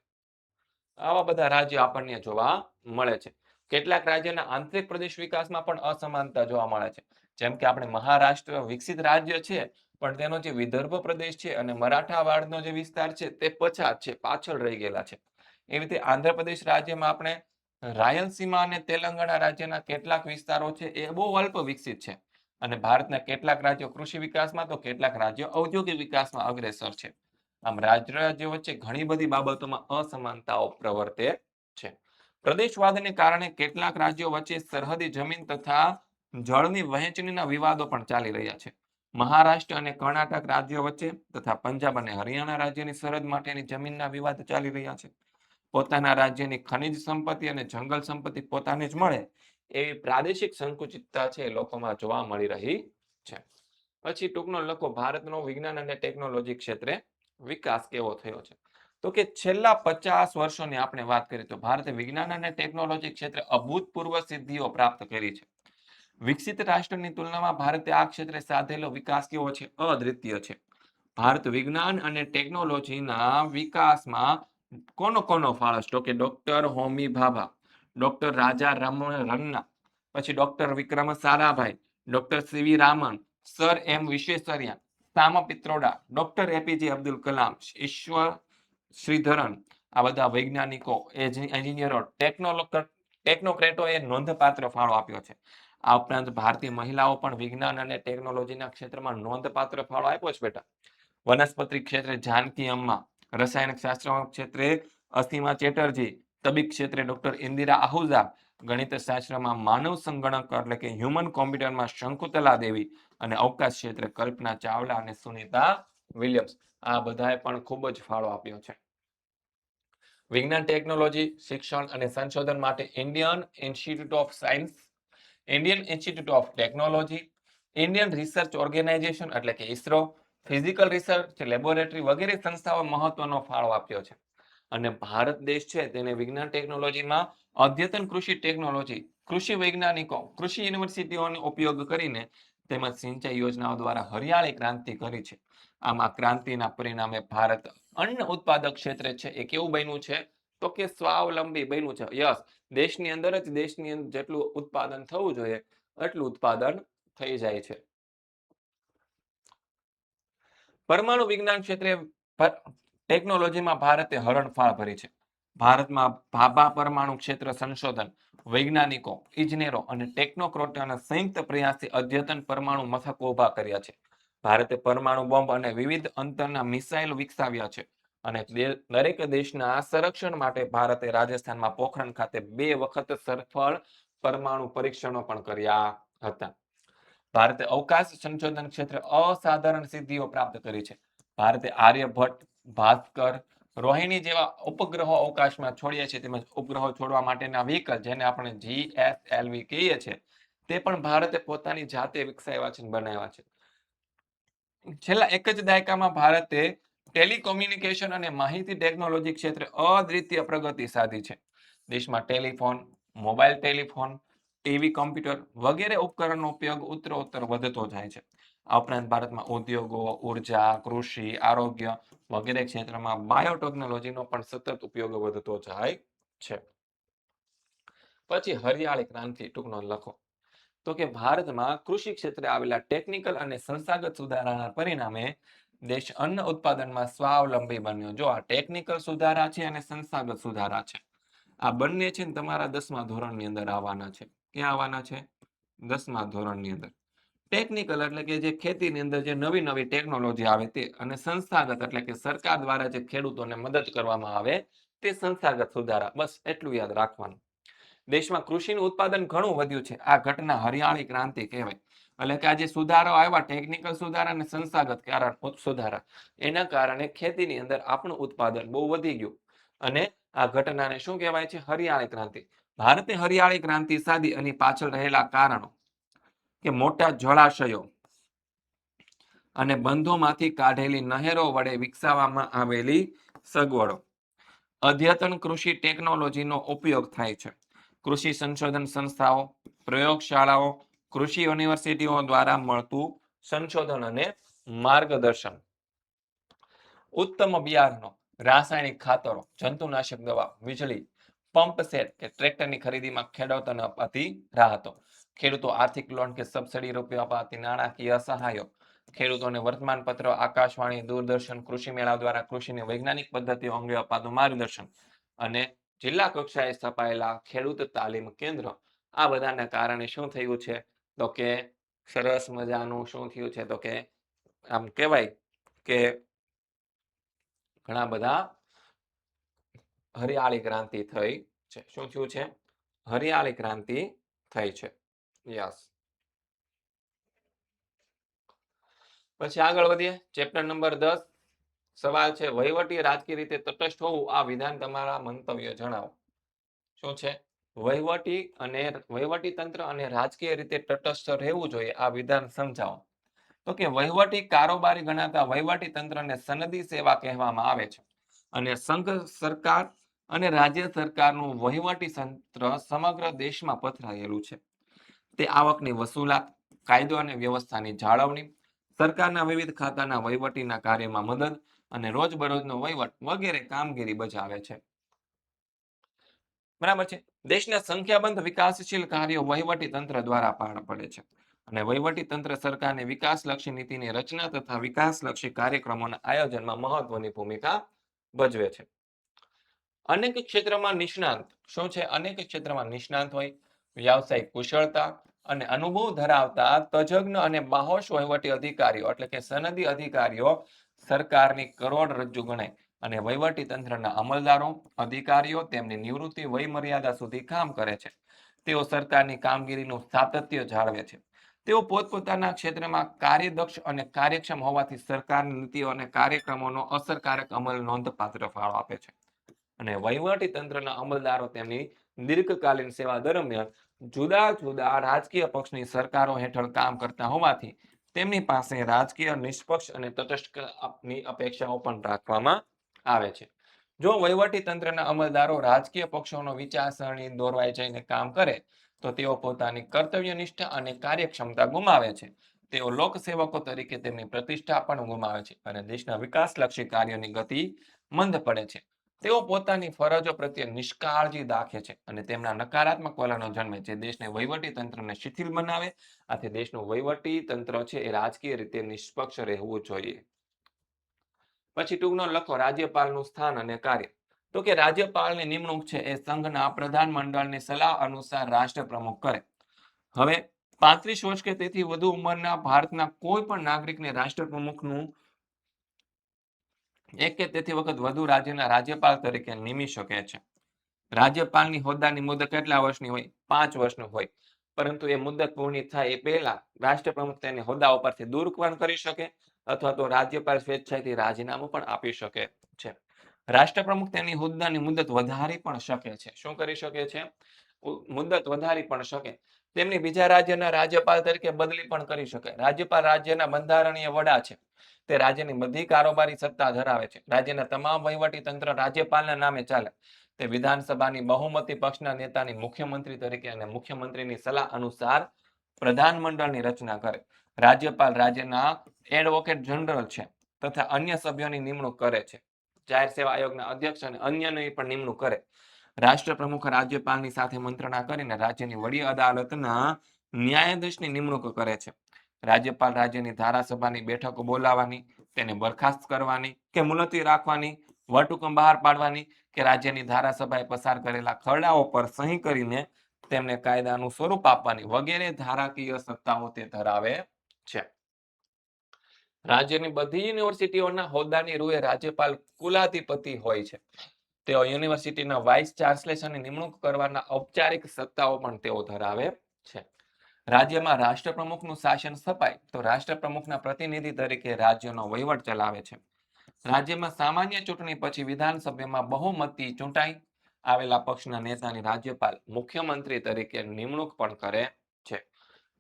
આવા બધા રાજ્યો આપણને જોવા મળે છે. કેટલાક રાજ્યના આંતરિક પ્રદેશ વિકાસમાં પણ અસમાનતા જોવા મળે છે. જેમ કે આપણે મહારાષ્ટ્ર વિકસિત રાજ્ય છે પણ તેનો જે વિદર્ભ પ્રદેશ છે અને મરાઠાવાડનો જે વિસ્તાર છે તે પછાત છે, પાછળ રહી ગયેલા છે. એવી રીતે આંધ્રપ્રદેશ રાજ્યમાં આપણે રાયલસીમા અને તેલંગાણા રાજ્યના કેટલાક વિસ્તારો છે એ બહુ અલ્પ વિકસિત છે. અને ભારતના કેટલાક રાજ્યો કૃષિ વિકાસમાં તો કેટલાક રાજ્યો ઔદ્યોગિક વિકાસમાં અગ્રેસર છે. આમ રાજ્યો વચ્ચે ઘણી બધી બાબતોમાં અસમાનતાઓ પ્રવર્તે છે. પ્રદેશવાદને કારણે કેટલાક રાજ્યો વચ્ચે સરહદી જમીન તથા જળની વહેંચણીના વિવાદો પણ ચાલી રહ્યા છે. મહારાષ્ટ્ર અને કર્ણાટક રાજ્યો વચ્ચે તથા પંજાબ અને હરિયાણા રાજ્યની સરહદ માટેની જમીનના વિવાદ ચાલી રહ્યા છે. પોતાના રાજ્યની ખનિજ સંપત્તિ અને જંગલ સંપત્તિ પોતાને જ મળે એવી પ્રાદેશિક સંકુચિતતા છે લોકોમાં જોવા મળી રહી છે. પછી ટૂંકનો લખો ભારતનો વિજ્ઞાન અને ટેકનોલોજી ક્ષેત્રે વિકાસ કેવો થયો છે. તો કે છેલ્લા 50 વર્ષોની આપણે વાત કરીએ તો ભારતે વિજ્ઞાન અને ટેકનોલોજી ક્ષેત્રે અભૂતપૂર્વ સિદ્ધિઓ પ્રાપ્ત કરી છે. વિકસિત રાષ્ટ્રની તુલનામાં ભારતે આ ક્ષેત્રે સાધેલો વિકાસ કેવો છે? અદ્વિતીય છે. ભારત વિજ્ઞાન અને ટેકનોલોજીના વિકાસમાં કોનો ફાળો છે? તો કે ડોક્ટર હોમી ભાભા, ડોક્ટર રાજા રમન્ના, પછી ડોક્ટર વિક્રમ સારાભાઈ, ડોક્ટર સીવી રામન, સર એમ વિશ્વેશ્વરૈયા, સામ પિત્રોડા, ડોક્ટર એપીજે અબ્દુલ કલામ, ઈશ્વર શ્રીધરન, આ બધા વૈજ્ઞાનિકો, એન્જિનિયરો, ટેકનોક્રેટોએ નોંધપાત્ર ફાળો આપ્યો છે. આ ઉપરાંત ભારતીય મહિલાઓ પણ વિજ્ઞાન અને ટેકનોલોજીના ક્ષેત્રમાં નોંધપાત્ર ફાળો આપ્યો છે બેટા. વનસ્પતિ ક્ષેત્રે જાનકી અમ્મા, રસાયણિક શાસ્ત્ર ક્ષેત્રે અસીમા ચેટર્જી, તબીબ ક્ષેત્રે ડોક્ટર ઇન્દિરા આહુજા, ગણિત શાસ્ત્રમાં માનવ સંગણક એટલે કે હ્યુમન કોમ્પ્યુટરમાં શંકુતલા દેવી અને અવકાશ ક્ષેત્રે કલ્પના ચાવલા અને સુનિતા વિલિયમ્સ, આ બધાએ પણ ખૂબ જ ફાળો આપ્યો છે. વિજ્ઞાન ટેકનોલોજી શિક્ષણ અને સંશોધન માટે Indian Institute of Science, Indian Institute of Technology, Indian Research Organization એટલે કે ઇસરો, ફિઝિકલ રિસર્ચ લેબોરેટરી વગેરે સંસ્થાઓ મહત્વનો ફાળો આપ્યો છે. અને ભારત દેશ છે તેને વિજ્ઞાન ટેકનોલોજીમાં અદ્યતન કૃષિ ટેકનોલોજી, કૃષિ વૈજ્ઞાનિકો, કૃષિ યુનિવર્સિટીઓનો ઉપયોગ કરીને તેમજ સિંચાઈ યોજનાઓ દ્વારા હરિયાળી ક્રાંતિ કરી છે. આમાં ક્રાંતિના પરિણામે ભારત અન્ન ઉત્પાદક ક્ષેત્રે છે એ કેવું બન્યું છે? તો કે સ્વાવલંબી બન્યું છે. યસ, દેશની અંદર જેટલું ઉત્પાદન થવું જોઈએ એટલું ઉત્પાદન થઈ જાય છે. પરમાણુ વિજ્ઞાન ક્ષેત્રે ટેકનોલોજીમાં ભારતે હરણફાળ ભરી છે. ભારતમાં ભાભા પરમાણુ ક્ષેત્ર સંશોધન, વૈજ્ઞાનિકો, ઇજનેરો અને ટેકનોક્રેટોના સંયુક્ત પ્રયાસથી અદ્યતન પરમાણુ મથકો ઊભા કર્યા છે. ભારતે પરમાણુ બોમ્બ અને વિવિધ અંતરના મિસાઇલ વિકસાવ્યા છે. અને દરેક દેશના સંરક્ષણ માટે ભારતે રાજસ્થાનમાં પોખરણ ખાતે 2 વખત સફળ પરમાણુ પરીક્ષણો પણ કર્યા હતા. ભારતે અવકાશ સંશોધન ક્ષેત્રે અસાધારણ સિદ્ધિઓ પ્રાપ્ત કરી છે. ભારતે આર્યભટ્ટ, ભાસ્કર, રોહિણી જેવા ઉપગ્રહો અવકાશમાં છોડ્યા છે. તેમજ ઉપગ્રહો છોડવા માટેના વ્હીકલ જેને આપણે GSLV કહીએ છીએ તે પણ ભારતે પોતાની જાતે વિકસાવ્યા છે, બનાવ્યા છે. છેલ્લા એક જ દાયકામાં ભારતે ટેલિકોમ્યુનિકેશન અને માહિતી ટેકનોલોજી ક્ષેત્રે અદ્વિતીય પ્રગતિ સાધી છે. દેશમાં telephone, mobile telephone, TV, computer વગેરે ઉપકરણનો ઉપયોગ ઉત્તરોત્તર વધતો જાય છે. આ ઉપરાંત ભારતમાં ઉદ્યોગો, ઉર્જા, કૃષિ, આરોગ્ય વગેરે ક્ષેત્રમાં બાયોટેકનોલોજીનો પણ સતત ઉપયોગ વધતો જાય છે. પછી હરિયાળી ક્રાંતિ ટૂંકનો લખો. તો કે ભારતમાં કૃષિ ક્ષેત્રે આવેલા ટેકનિકલ અને સંસ્થાગત સુધારાના પરિણામે દેશ અન્ન ઉત્પાદનમાં સ્વાવલંબી બન્યો. જો આ ટેકનિકલ સુધારા છે અને સંસ્થાગત સુધારા છે, આ બંને છે ને તમારા 10મા ધોરણની અંદર આવવાના છે. ક્યાં આવવાના છે? 10મા ધોરણની અંદર. ટેકનિકલ એટલે કે જે ખેતીની અંદર જે નવી નવી ટેકનોલોજી આવે તે, અને સંસ્થાગત એટલે કે સરકાર દ્વારા જે ખેડૂતોને મદદ કરવામાં આવે તે સંસ્થાગત સુધારા. બસ એટલું યાદ રાખવાનું. દેશમાં કૃષિનું ઉત્પાદન ઘણું વધ્યું છે. આ ઘટના હરિયાળી ક્રાંતિ કહેવાય. એટલે કે આ જે સુધારો આવ્યા, ટેકનિકલ સુધારા અને સંસ્થાગત સુધારા, એના કારણે ખેતીની અંદર આપણું ઉત્પાદન બહુ વધી ગયું. અને આ ઘટનાને શું કહેવાય છે? હરિયાળી ક્રાંતિ. ભારતે હરિયાળી ક્રાંતિ સાધી એની પાછળ રહેલા કારણો કે મોટા જળાશયો અને બંધોમાંથી કાઢેલી નહેરો વડે વિકસાવવામાં આવેલી સગવડો, અદ્યતન કૃષિ ટેકનોલોજીનો ઉપયોગ થાય છે. કૃષિ સંશોધન સંસ્થાઓ, પ્રયોગશાળાઓ, કૃષિ યુનિવર્સિટીઓ દ્વારા મળતું સંશોધન અને માર્ગદર્શન, ઉત્તમ બિયારણો, રાસાયણિક ખાતરો, જંતુનાશક દવા, વીજળી, પંપ સેટ કે ટ્રેક્ટરની ખરીદીમાં ખેડૂતોને અપાતી રાહતો, ખેડૂતો આર્થિક લોન કે સબસિડી રૂપે અપાતી નાણાકીય સહાયો, ખેડૂતોને વર્તમાનપત્ર, આકાશવાણી, દૂરદર્શન, કૃષિ મેળા દ્વારા કૃષિની વૈજ્ઞાનિક પદ્ધતિઓ અંગે અપાતું માર્ગદર્શન અને જિલ્લા કક્ષાએ સ્થપાયેલા ખેડૂત તાલીમ કેન્દ્ર. આ બધાના કારણે શું થયું છે? તો કે સરસ મજાનું શું થયું છે? તો કે આમ કહેવાય કે ઘણા બધા હરિયાળી ક્રાંતિ થઈ છે. શું થયું છે? હરિયાળી ક્રાંતિ થઈ છે. યસ. પછી આગળ વધીએ. Chapter number 10. સવાલ છે, વહીવટી રાજકીય રીતે તટસ્થ હોવું. આ વિધાન તમારા મંતવ્ય જણાવો. શું છે? વહીવટી તંત્ર અને રાજકીય રીતે તટસ્થ રહેવું જોઈએ. આ વિધાન સમજાવો. તો કે વહીવટી કારોબારી ગણાતા વહીવટી તંત્રને સનદી સેવા કહેવામાં આવે છે અને સંઘ સરકાર અને રાજ્ય સરકારનું વહીવટી તંત્ર સમગ્ર દેશમાં પથરાયેલું છે. તે આવકની વસૂલાત, કાયદો અને વ્યવસ્થાની જાળવણી, સરકારના વિવિધ ખાતાના વહીવટીના કાર્યમાં મદદ અને રોજબરોજનો વહીવટ વગેરે કામગીરી બજાવે છે. બરાબર છે. દેશના સંખ્યાબંધ વિકાસશીલ કાર્યો વહીવટી તંત્ર દ્વારા પાર પડે છે અને વહીવટી તંત્ર સરકારની વિકાસલક્ષી નીતિની રચના તથા વિકાસલક્ષી કાર્યક્રમોના આયોજનમાં મહત્વની ભૂમિકા ભજવે છે. અનેક ક્ષેત્રમાં નિષ્ણાંત શું છે? અનેક ક્ષેત્રમાં નિષ્ણાંત હોય, વ્યાવસાયિક કુશળતા અને અનુભવ ધરાવતા તજજ્ઞ અને બાહોશ વહીવટી અધિકારીઓ એટલે કે સનદી અધિકારીઓ સરકારની કરોડરજ્જુ ગણાય અને વહીવટી તંત્રના અમલદારો, અધિકારીઓ તેમની નિવૃત્તિ વય મર્યાદા સુધી કામ કરે છે. તેઓ સરકારની કામગીરીનું સાતત્ય જાળવે છે. તેઓ પોતપોતાના ક્ષેત્રમાં કાર્યદક્ષ અને કાર્યક્ષમ હોવાથી સરકારની નીતિઓ અને કાર્યક્રમોનો અસરકારક અમલ નોંધપાત્ર ફાળો આપે છે. અને વહીવટી તંત્રના અમલદારો તેમની દીર્ઘકાલીન સેવા દરમિયાન જુદા જુદા રાજકીય પક્ષની સરકારો હેઠળ કામ કરતા હોવાથી તેમની પાસે રાજકીય નિષ્પક્ષ અને તટસ્થની અપેક્ષાઓ પણ રાખવામાં આવે છે. જો વહીવટી તંત્રના અમલદારો રાજકીય પક્ષોનો વિચારસરણી દોરવાઈ જઈને કામ કરે તો તેઓ પોતાની કર્તવ્યનિષ્ઠા અને કાર્યક્ષમતા ગુમાવે છે. તેઓ લોકસેવકો તરીકે તેમની પ્રતિષ્ઠા પણ ગુમાવે છે અને દેશના વિકાસલક્ષી કાર્યોની ગતિ મંદ પડે છે. તેઓ પોતાની ફરજો પ્રત્યે નિષ્કાળજી દાખે છે અને તેમના નકારાત્મક વલણો જન્મે જે દેશને વહીવટી તંત્રને શિથિલ બનાવે. આથી દેશનું વહીવટી તંત્ર છે એ રાજકીય રીતે નિષ્પક્ષ રહેવું જોઈએ. પછી ટૂંકનો લખો રાજ્યપાલનું સ્થાન અને કાર્ય. તો કે રાજ્યપાલની નિમણૂક છે એ સંઘના પ્રધાનમંડળની સલાહ અનુસાર રાષ્ટ્રપ્રમુખ કરે. હવે 35 વર્ષ કે તેથી વધુ ઉંમરના ભારતના કોઈ પણ નાગરિકને રાષ્ટ્રપ્રમુખનું એક કે તેથી વખત વધુ રાજ્યના રાજ્યપાલ તરીકે નિમી શકે છે. રાજ્યપાલની હોદ્દાની મુદત કેટલા વર્ષની હોય? 5 વર્ષની હોય. પરંતુ એ મુદત પૂર્ણ થાય એ પહેલા રાષ્ટ્રપ્રમુખ તેને હોદ્દા ઉપરથી દૂર પણ કરી શકે અથવા તો રાજ્યપાલ સ્વેચ્છાએથી રાજીનામું પણ આપી શકે છે. રાષ્ટ્રપ્રમુખ તેની હોદ્દાની મુદત વધારી પણ શકે છે. શું કરી શકે છે? મુદત વધારી પણ શકે. તેમની બીજા રાજ્યના રાજ્યપાલ તરીકે બદલી પણ કરી શકે. રાજ્યપાલ રાજ્યના બંધારણીય વડા છે. તે રાજ્યની બધી કારોબારી સત્તા ધરાવે છે. રાજ્યના તમામ વહીવટી તંત્ર રાજ્યપાલના નામે ચાલે. તે વિધાનસભાની બહુમતી પક્ષના નેતાની મુખ્યમંત્રી તરીકે અને મુખ્યમંત્રીની સલાહ અનુસાર પ્રધાનમંડળની રચના કરે. રાજ્યપાલ રાજ્યના એડવોકેટ જનરલ છે તથા અન્ય સભ્યોની નિમણૂક કરે છે. જાહેર સેવા આયોગના અધ્યક્ષ અને અન્યની પણ નિમણૂક કરે. રાષ્ટ્રપ્રમુખ રાજ્યપાલની સાથે મંત્રણા કરીને રાજ્યની વડી અદાલતના ન્યાયાધીશની નિમણૂક કરે છે. રાજ્યપાલ રાજ્યની ધારાસભાની બેઠકો બોલાવવાની, તેને બરખાસ્ત કરવાની કે મુલતવી રાખવાની, વટહુકમ બહાર પાડવાની કે રાજ્યની ધારાસભાએ પસાર કરેલા ખરડાઓ પર સહી કરીને તેમને કાયદાનું સ્વરૂપ આપવાની વગેરે ધારાકીય સત્તાઓ તે ધરાવે છે. રાજ્યની બધી યુનિવર્સિટીઓના હોદ્દાની રૂએ રાજ્યપાલ કુલાધિપતિ હોય છે. તેઓ યુનિવર્સિટીના વાઇસ ચાન્સેલરની નિમણૂક કરવાના ઔપચારિક સત્તાઓ પણ તેઓ ધરાવે છે. રાજ્યમાં રાષ્ટ્રપ્રમુખનું શાસન સ્થપાય તો રાષ્ટ્રપ્રમુખના પ્રતિનિધિ તરીકે રાજ્યનો વહીવટ ચલાવે છે. રાજ્યમાં સામાન્ય ચૂંટણી પછી વિધાનસભામાં બહુમતી ચૂંટાઈ આવેલા પક્ષના નેતાની રાજ્યપાલ મુખ્યમંત્રી તરીકે નિમણૂક પણ કરે છે.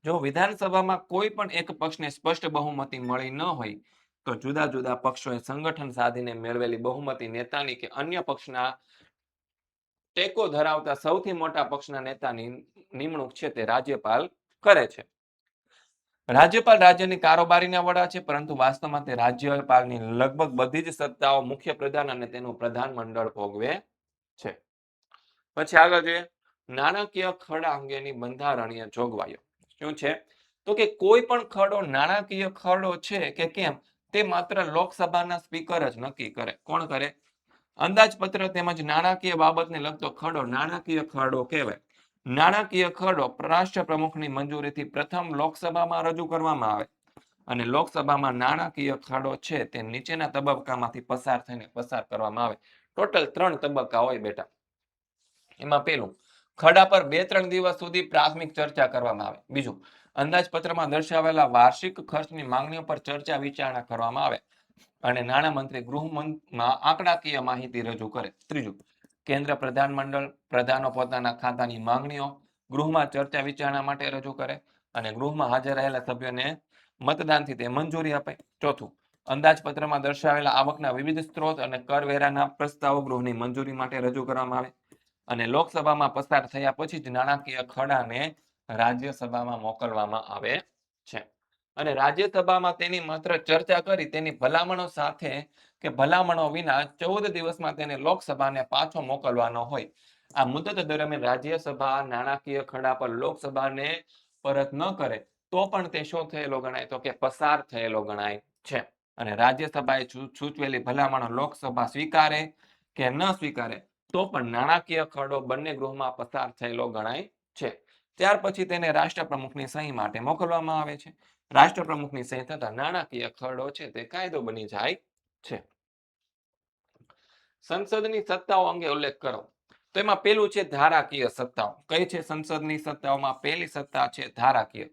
જો વિધાનસભામાં કોઈ પણ એક પક્ષને સ્પષ્ટ બહુમતી મળી ન હોય તો જુદા જુદા પક્ષોએ સંગઠન સાધીને મેળવેલી બહુમતી નેતાની કે અન્ય પક્ષના ટેકો ધરાવતા સૌથી મોટા પક્ષના નેતાની નિમણૂક છે તે રાજ્યપાલ કરે છે. રાજ્યપાલ રાજ્યની કારોબારીના વડા છે પરંતુ વાસ્તવમાં તે રાજ્યપાલની લગભગ બધી જ સત્તાઓ મુખ્ય પ્રધાન અને તેનું પ્રધાનમંડળ ભોગવે છે. પછી આગળ જોઈએ નાણાકીય ખરડા અંગેની બંધારણીય જોગવાઈઓ. શું છે? તો કે કોઈ પણ ખરડો નાણાકીય ખરડો છે કે કેમ તે માત્ર લોકસભાના સ્પીકર જ નક્કી કરે. કોણ કરે? અંદાજપત્ર તેમજ નાણાકીય બાબતને લગતો ખરડો નાણાકીય ખરડો કહેવાય. નાણાકીય ખરડો રાષ્ટ્રપ્રમુખની મંજૂરીથી પ્રથમ લોકસભામાં રજૂ કરવામાં આવે અને લોકસભામાં નાણાકીય ખરડો છે તે નીચેના તબક્કામાંથી પસાર કરવામાં આવે. ટોટલ 3 તબક્કા હોય બેટા. એમાં પહેલું, ખરડા પર 2-3 દિવસ સુધી પ્રાથમિક ચર્ચા કરવામાં આવે. બીજું, અંદાજપત્રમાં દર્શાવેલા વાર્ષિક ખર્ચની માંગણીઓ પર ચર્ચા વિચારણા કરવામાં આવે અને નાણામંત્રી ગૃહમાં આંકડાકીય માહિતી રજૂ કરે. ત્રીજું, કેન્દ્ર પ્રધાનમંડળ પ્રધાનો પોતાના ખાતાની માંગણીઓ ગૃહમાં ચર્ચા વિચારણા માટે રજૂ કરે અને ગૃહમાં હાજર રહેલા સભ્યોને મતદાનથી તે મંજૂરી અપાય. ચોથું, અંદાજપત્રમાં દર્શાવેલા આવકના વિવિધ સ્ત્રોત અને કરવેરાના પ્રસ્તાવો ગૃહની મંજૂરી માટે રજૂ કરવામાં આવે. અને લોકસભામાં પસાર થયા પછી જ નાણાકીય ખરડાને રાજ્યસભામાં મોકલવામાં આવે છે. અને રાજ્યસભામાં તેની માત્ર ચર્ચા કરી તેની ભલામણો સાથે કે ભલામણો વિના 14 દિવસમાં તેને લોકસભાને પાછો મોકલવાનો હોય. આ મુદત દરમિયાન રાજ્યસભા નાણાકીય ખરડા પર લોકસભાને પરત ન કરે તો પણ તે શું થયેલો ગણાય? તો કે પસાર થયેલો ગણાય છે. અને રાજ્યસભાએ સૂચવેલી ભલામણો લોકસભા સ્વીકારે કે ન સ્વીકારે તો પણ નાણાકીય ખરડો બંને ગૃહમાં પસાર થયેલો ગણાય છે. ત્યાર પછી તેને રાષ્ટ્રપ્રમુખની સહી માટે મોકલવામાં આવે છે. રાષ્ટ્રપ્રમુખની સહી થતા નાણાકીય ખરડો છે તે કાયદો બની જાય છે. સંસદની સત્તાઓ અંગે ઉલ્લેખ કરો. તો એમાં પેલું છે ધારાકીય સત્તાઓ. કઈ છે સંસદની સત્તાઓમાં? પહેલી સત્તા છે ધારાકીય.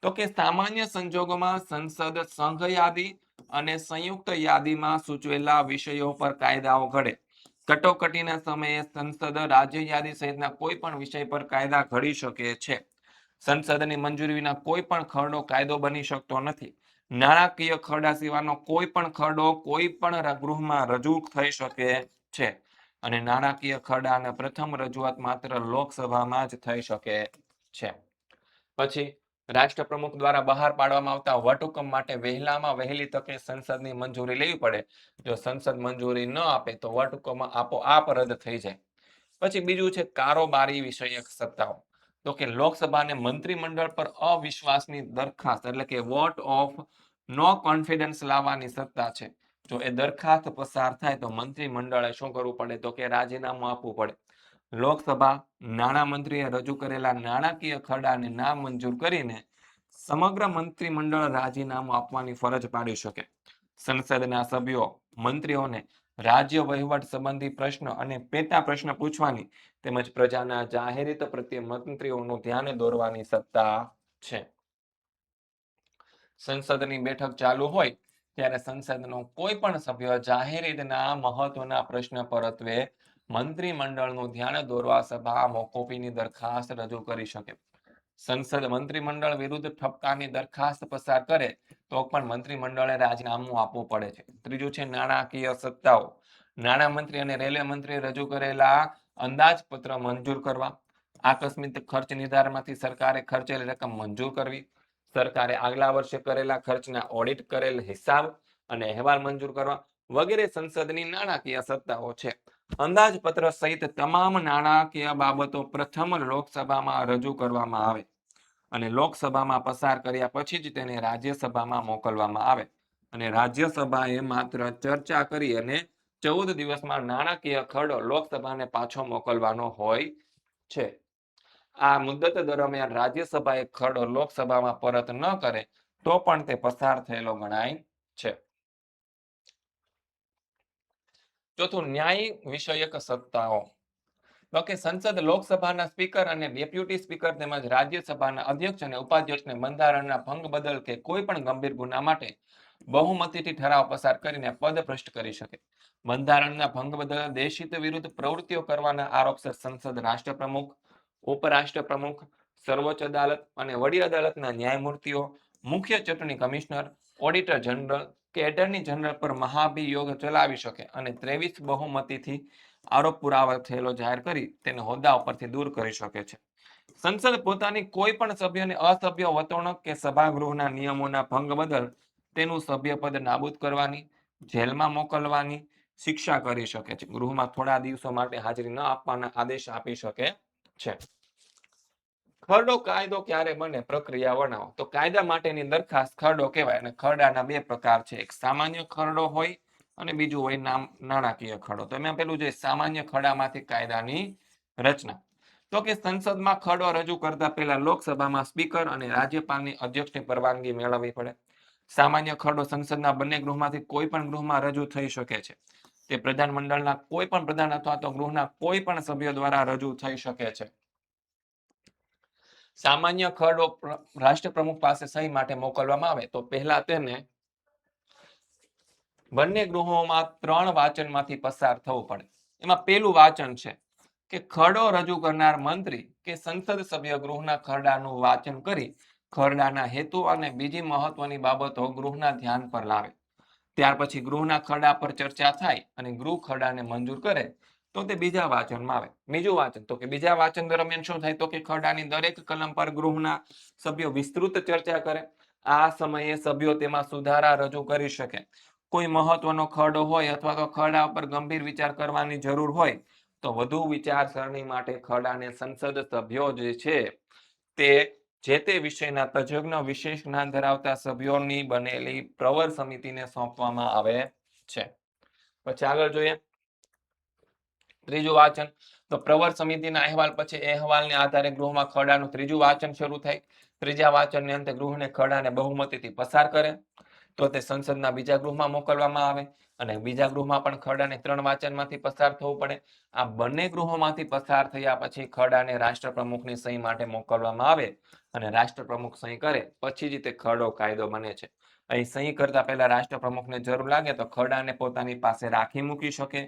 તો કે સામાન્ય સંજોગોમાં સંસદ સંઘ યાદી અને સંયુક્ત યાદીમાં સૂચવેલા વિષયો પર કાયદાઓ ઘડે. કટોકટીના સમયે સંસદ રાજ્ય યાદી સહિતના કોઈ પણ વિષય પર કાયદા ઘડી શકે છે. સંસદની મંજૂરી વિના કોઈ પણ ખરડો કાયદો બની શકતો નથી. નાણાકીય ખરડા સિવાયનો કોઈ પણ ખરડો કોઈ પણ ગૃહમાં રજૂ થઈ શકે છે. અને નાણાકીય ખરડાની પ્રથમ રજૂઆત માત્ર લોકસભામાં જ થઈ શકે છે. પછી રાષ્ટ્રપ્રમુખ દ્વારા બહાર પાડવામાં આવતા વટહુકમ માટે વહેલામાં વહેલી તકે સંસદની મંજૂરી લેવી પડે. જો સંસદ મંજૂરી ન આપે તો વટહુકમ આપોઆપ રદ થઈ જાય. પછી બીજું છે કારોબારી વિષયક સત્તાઓ. તો કે લોકસભાને મંત્રીમંડળ પર અવિશ્વાસની દરખાસ્ત એટલે કે વોટ ઓફ નો કોન્ફિડન્સ લાવવાની સત્તા છે. જો એ દરખાસ્ત પસાર થાય તો મંત્રીમંડળે શું કરવું પડે? તો કે રાજીનામું આપવું પડે. લોકસભા નાણામંત્રીએ રજૂ કરેલા નાણાકીય ખરડાને નામંજૂર કરીને સમગ્ર મંત્રીમંડળ રાજીનામું આપવાની ફરજ પાડી શકે. સંસદના સભ્યો મંત્રીઓને રાજ્ય વહીવટ સંબંધી પ્રશ્ન અને પેટા પ્રશ્ન પૂછવાની તેમજ પ્રજાના જાહેરહિત પ્રત્યે મંત્રીઓનું ધ્યાન દોરવાની સત્તા છે. સંસદની બેઠક ચાલુ હોય ત્યારે સંસદનો કોઈ પણ સભ્ય જાહેરહિતના મહત્વના પ્રશ્ન પરત્વે મંત્રીમંડળનું ધ્યાન દોરવા સભા મોકૂફીની દરખાસ્ત રજૂ કરી શકે. સંસદ મંત્રીમંડળ વિરુદ્ધ ઠપકાની દરખાસ્ત પસાર કરે તો પણ મંત્રીમંડળે રાજીનામું આપવું પડે છે. ત્રીજું છે નાણાકીય સત્તાઓ. નાણામંત્રી અને રેલવે મંત્રીએ રજૂ કરેલા અંદાજપત્ર મંજૂર કરવા. આકસ્મિક ખર્ચ નિર્ધારણમાંથી સરકારે ખર્ચેલી રકમ મંજૂર કરવી. સરકારે આગલા વર્ષે કરેલા ખર્ચના ઓડિટ કરેલ હિસાબ અને અહેવાલ મંજૂર કરવા વગેરે સંસદની નાણાકીય સત્તાઓ છે. અંદાજપત્ર સહિત તમામ નાણાકીય બાબતો પ્રથમ લોકસભામાં રજૂ કરવામાં આવે અને લોકસભામાં પસાર કર્યા પછી જ તેને રાજ્યસભામાં મોકલવામાં આવે. અને રાજ્યસભાએ માત્ર ચર્ચા કરી અને 14 દિવસમાં નાણાકીય ખરડો લોકસભાને પાછો મોકલવાનો હોય છે. આ મુદત દરમિયાન રાજ્યસભાએ ખરડો લોકસભામાં પરત ન કરે તો પણ તે પસાર થયેલો ગણાય છે. ચોથું, ન્યાય વિષયક સત્તાઓ. તો કે સંસદ લોકસભાના સ્પીકર અને ડેપ્યુટી સ્પીકર તેમજ રાજ્યસભાના અધ્યક્ષ અને ઉપાધ્યક્ષને બંધારણના ભંગ બદલ કે કોઈ પણ ગંભીર ગુના માટે બહુમતીથી ઠરાવ પસાર કરીને પદ ભ્રષ્ટ કરી શકે. બંધારણના ભંગ બદલ દેશહિત વિરુદ્ધ પ્રવૃત્તિઓ કરવાના આરોપસર સંસદ રાષ્ટ્રપ્રમુખ, ઉપરાષ્ટ્રપ્રમુખ, સર્વોચ્ચ અદાલત અને વડી અદાલતના ન્યાયમૂર્તિઓ, મુખ્ય ચૂંટણી કમિશનર, ઓડિટર જનરલ કે એટર્ની જનરલ પર મહાભિયોગ ચલાવી શકે અને 23 બહુમતીથી આરોપ પુરાવો થયેલો જાહેર કરી તેને હોદ્દા ઉપરથી દૂર કરી શકે છે. સંસદ પોતાની કોઈ પણ સભ્યને અસભ્ય વર્તણૂક કે સભાગૃહના નિયમોના ભંગ બદલ તેનું સભ્યપદ નાબૂદ કરવાની, જેલમાં મોકલવાની શિક્ષા કરી શકે છે. ગૃહમાં થોડા દિવસો માટે હાજરી ન આપવાના આદેશ આપી શકે છે. ખરડો કાયદો ક્યારે બને? પ્રક્રિયા વર્ણવો. તો કાયદા માટેની દરખાસ્ત ખરડો કહેવાય અને ખરડાના બે પ્રકાર છે. એક સામાન્ય ખરડો હોય અને બીજું હોય નાણાકીય ખરડો. તો એમાં પેલું છે સામાન્ય ખરડામાંથી કાયદાની રચના. તો કે સંસદમાં ખરડો રજૂ કરતા પહેલા લોકસભામાં સ્પીકર અને રાજ્યપાલની અધ્યક્ષની પરવાનગી મેળવવી પડે. સામાન્ય ખરડો સંસદના બંને ગૃહમાંથી કોઈ પણ ગૃહમાં રજૂ થઈ શકે છે. તે પ્રધાનમંડળના કોઈ પણ પ્રધાન અથવા તો ગૃહના કોઈ પણ સભ્ય દ્વારા રજૂ થઈ શકે છે. સામાન્ય ખરડો રાષ્ટ્રપ્રમુખ પાસે સહી માટે મોકલવામાં આવે તો પહેલા તેને બંને ગૃહોમાં 3 વાચનમાંથી પસાર થવું પડે. એમાં પહેલું વાચન છે કે ખરડો રજૂ કરનાર મંત્રી કે સંસદ સભ્ય ગૃહના ખરડાનું વાચન કરી ખરડાના હેતુ અને બીજી મહત્વની બાબતો ગૃહના ધ્યાન પર લાવે. ત્યાર પછી ગૃહના ખરડા પર ચર્ચા થાય અને ગૃહ ખરડાને મંજૂર કરે તો તે બીજા વાંચનમાં આવે. બીજું વાંચન તો કે બીજા વાંચન દરમિયાન શું થાય તો કે ખરડાની દરેક કલમ પર ગૃહના સભ્યો વિસ્તૃત ચર્ચા કરે. આ સમયે સભ્યો તેમાં સુધારા રજૂ કરી શકે. કોઈ મહત્વનો ખરડો હોય અથવા તો ખરડા પર ગંભીર વિચાર કરવાની જરૂર હોય તો વધુ વિચારસરણી માટે ખરડાને સંસદ સભ્યો જે છે તે જે તે વિષયના તજજ્ઞ વિશેષ જ્ઞાન ધરાવતા સભ્યોની બનેલી પ્રવર સમિતિને સોંપવામાં આવે છે. પછી આગળ જોઈએ ત્રીજું વાંચન તો પ્રવર સમિતિના અહેવાલ પછી અહેવાલને આધારે ગૃહમાં ખરડાનું ત્રીજું વાંચન શરૂ થાય. ત્રીજા વાંચનને અંતે ગૃહને ખરડાને બહુમતીથી પસાર કરે તો તે સંસદના બીજા ગૃહમાં મોકલવામાં આવે અને બીજા ગૃહમાં પણ ખરડાને 3 વાંચનમાંથી પસાર થવું પડે. આ બંને ગૃહોમાંથી પસાર થયા પછી ખરડાને રાષ્ટ્રપ્રમુખની સહી માટે મોકલવામાં આવે અને રાષ્ટ્રપ્રમુખ સહી કરે પછી જ તે ખરડો કાયદો બને છે. અહીં સહી કરતા પહેલા રાષ્ટ્રપ્રમુખને જરૂર લાગે તો ખરડાને પોતાની પાસે રાખી મૂકી શકે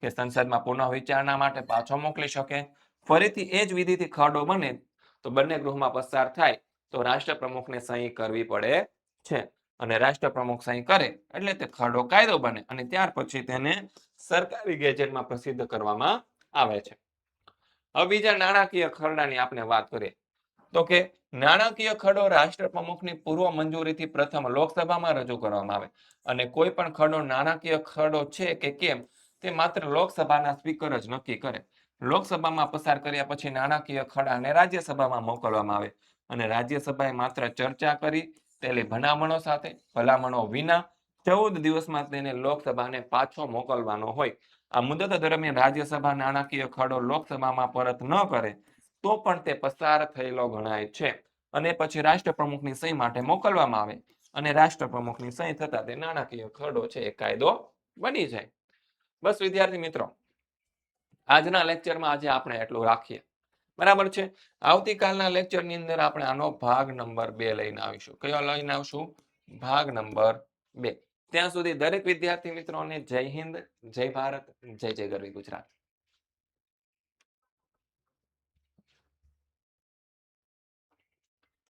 કે સંસદમાં પુનઃ વિચારણા માટે પાછો મોકલી શકે. ફરીથી એ જ વિધિથી ખરડો બને તો બંને ગૃહમાં પસાર થાય તો રાષ્ટ્રપ્રમુખને સહી કરવી પડે છે અને રાષ્ટ્રપ્રમુખ સહી કરે એટલે તે ખરડો કાયદો બને અને ત્યાર પછી તેને સરકારી ગેજેટમાં પ્રસિદ્ધ કરવામાં આવે છે. હવે બીજા નાણાકીય ખરડાની આપણે વાત કરીએ તો કે નાણાકીય ખરડો રાષ્ટ્રપ્રમુખની પૂર્વ મંજૂરીથી પ્રથમ લોકસભામાં રજૂ કરવામાં આવે અને કોઈ પણ ખરડો નાણાકીય ખરડો છે કે કેમ તે માત્ર લોકસભાના સ્પીકર જ નક્કી કરે. લોકસભામાં પસાર કર્યા પછી નાણાકીય ખરડાને રાજ્યસભામાં મોકલવામાં આવે અને રાજ્યસભાએ માત્ર ચર્ચા કરી તેલી ભલામણો સાથે ભલામણો વિના 14 દિવસમાં તેને લોકસભાને પાછો મોકલવાનો હોય. આ મુદત દરમિયાન રાજ્યસભા નાણાકીય ખરડો લોકસભામાં પરત ન કરે તો પણ તે પસાર થયેલો ગણાય છે અને પછી રાષ્ટ્રપ્રમુખની સહી માટે મોકલવામાં આવે અને રાષ્ટ્રપ્રમુખની સહી થતા તે નાણાકીય ખરડો છે એ કાયદો બની જાય. બસ વિદ્યાર્થી મિત્રો, આજના લેક્ચરમાં આજે આપણે એટલું રાખીએ. બરાબર છે. આવતીકાલના લેક્ચરની અંદર આપણે આનો ભાગ નંબર 2 લઈને આવીશું. કયો લઈને આવશું? ભાગ નંબર 2. ત્યાં સુધી દરેક વિદ્યાર્થી મિત્રોને જય હિન્દ, જય ભારત, જય જય ગરવી ગુજરાત.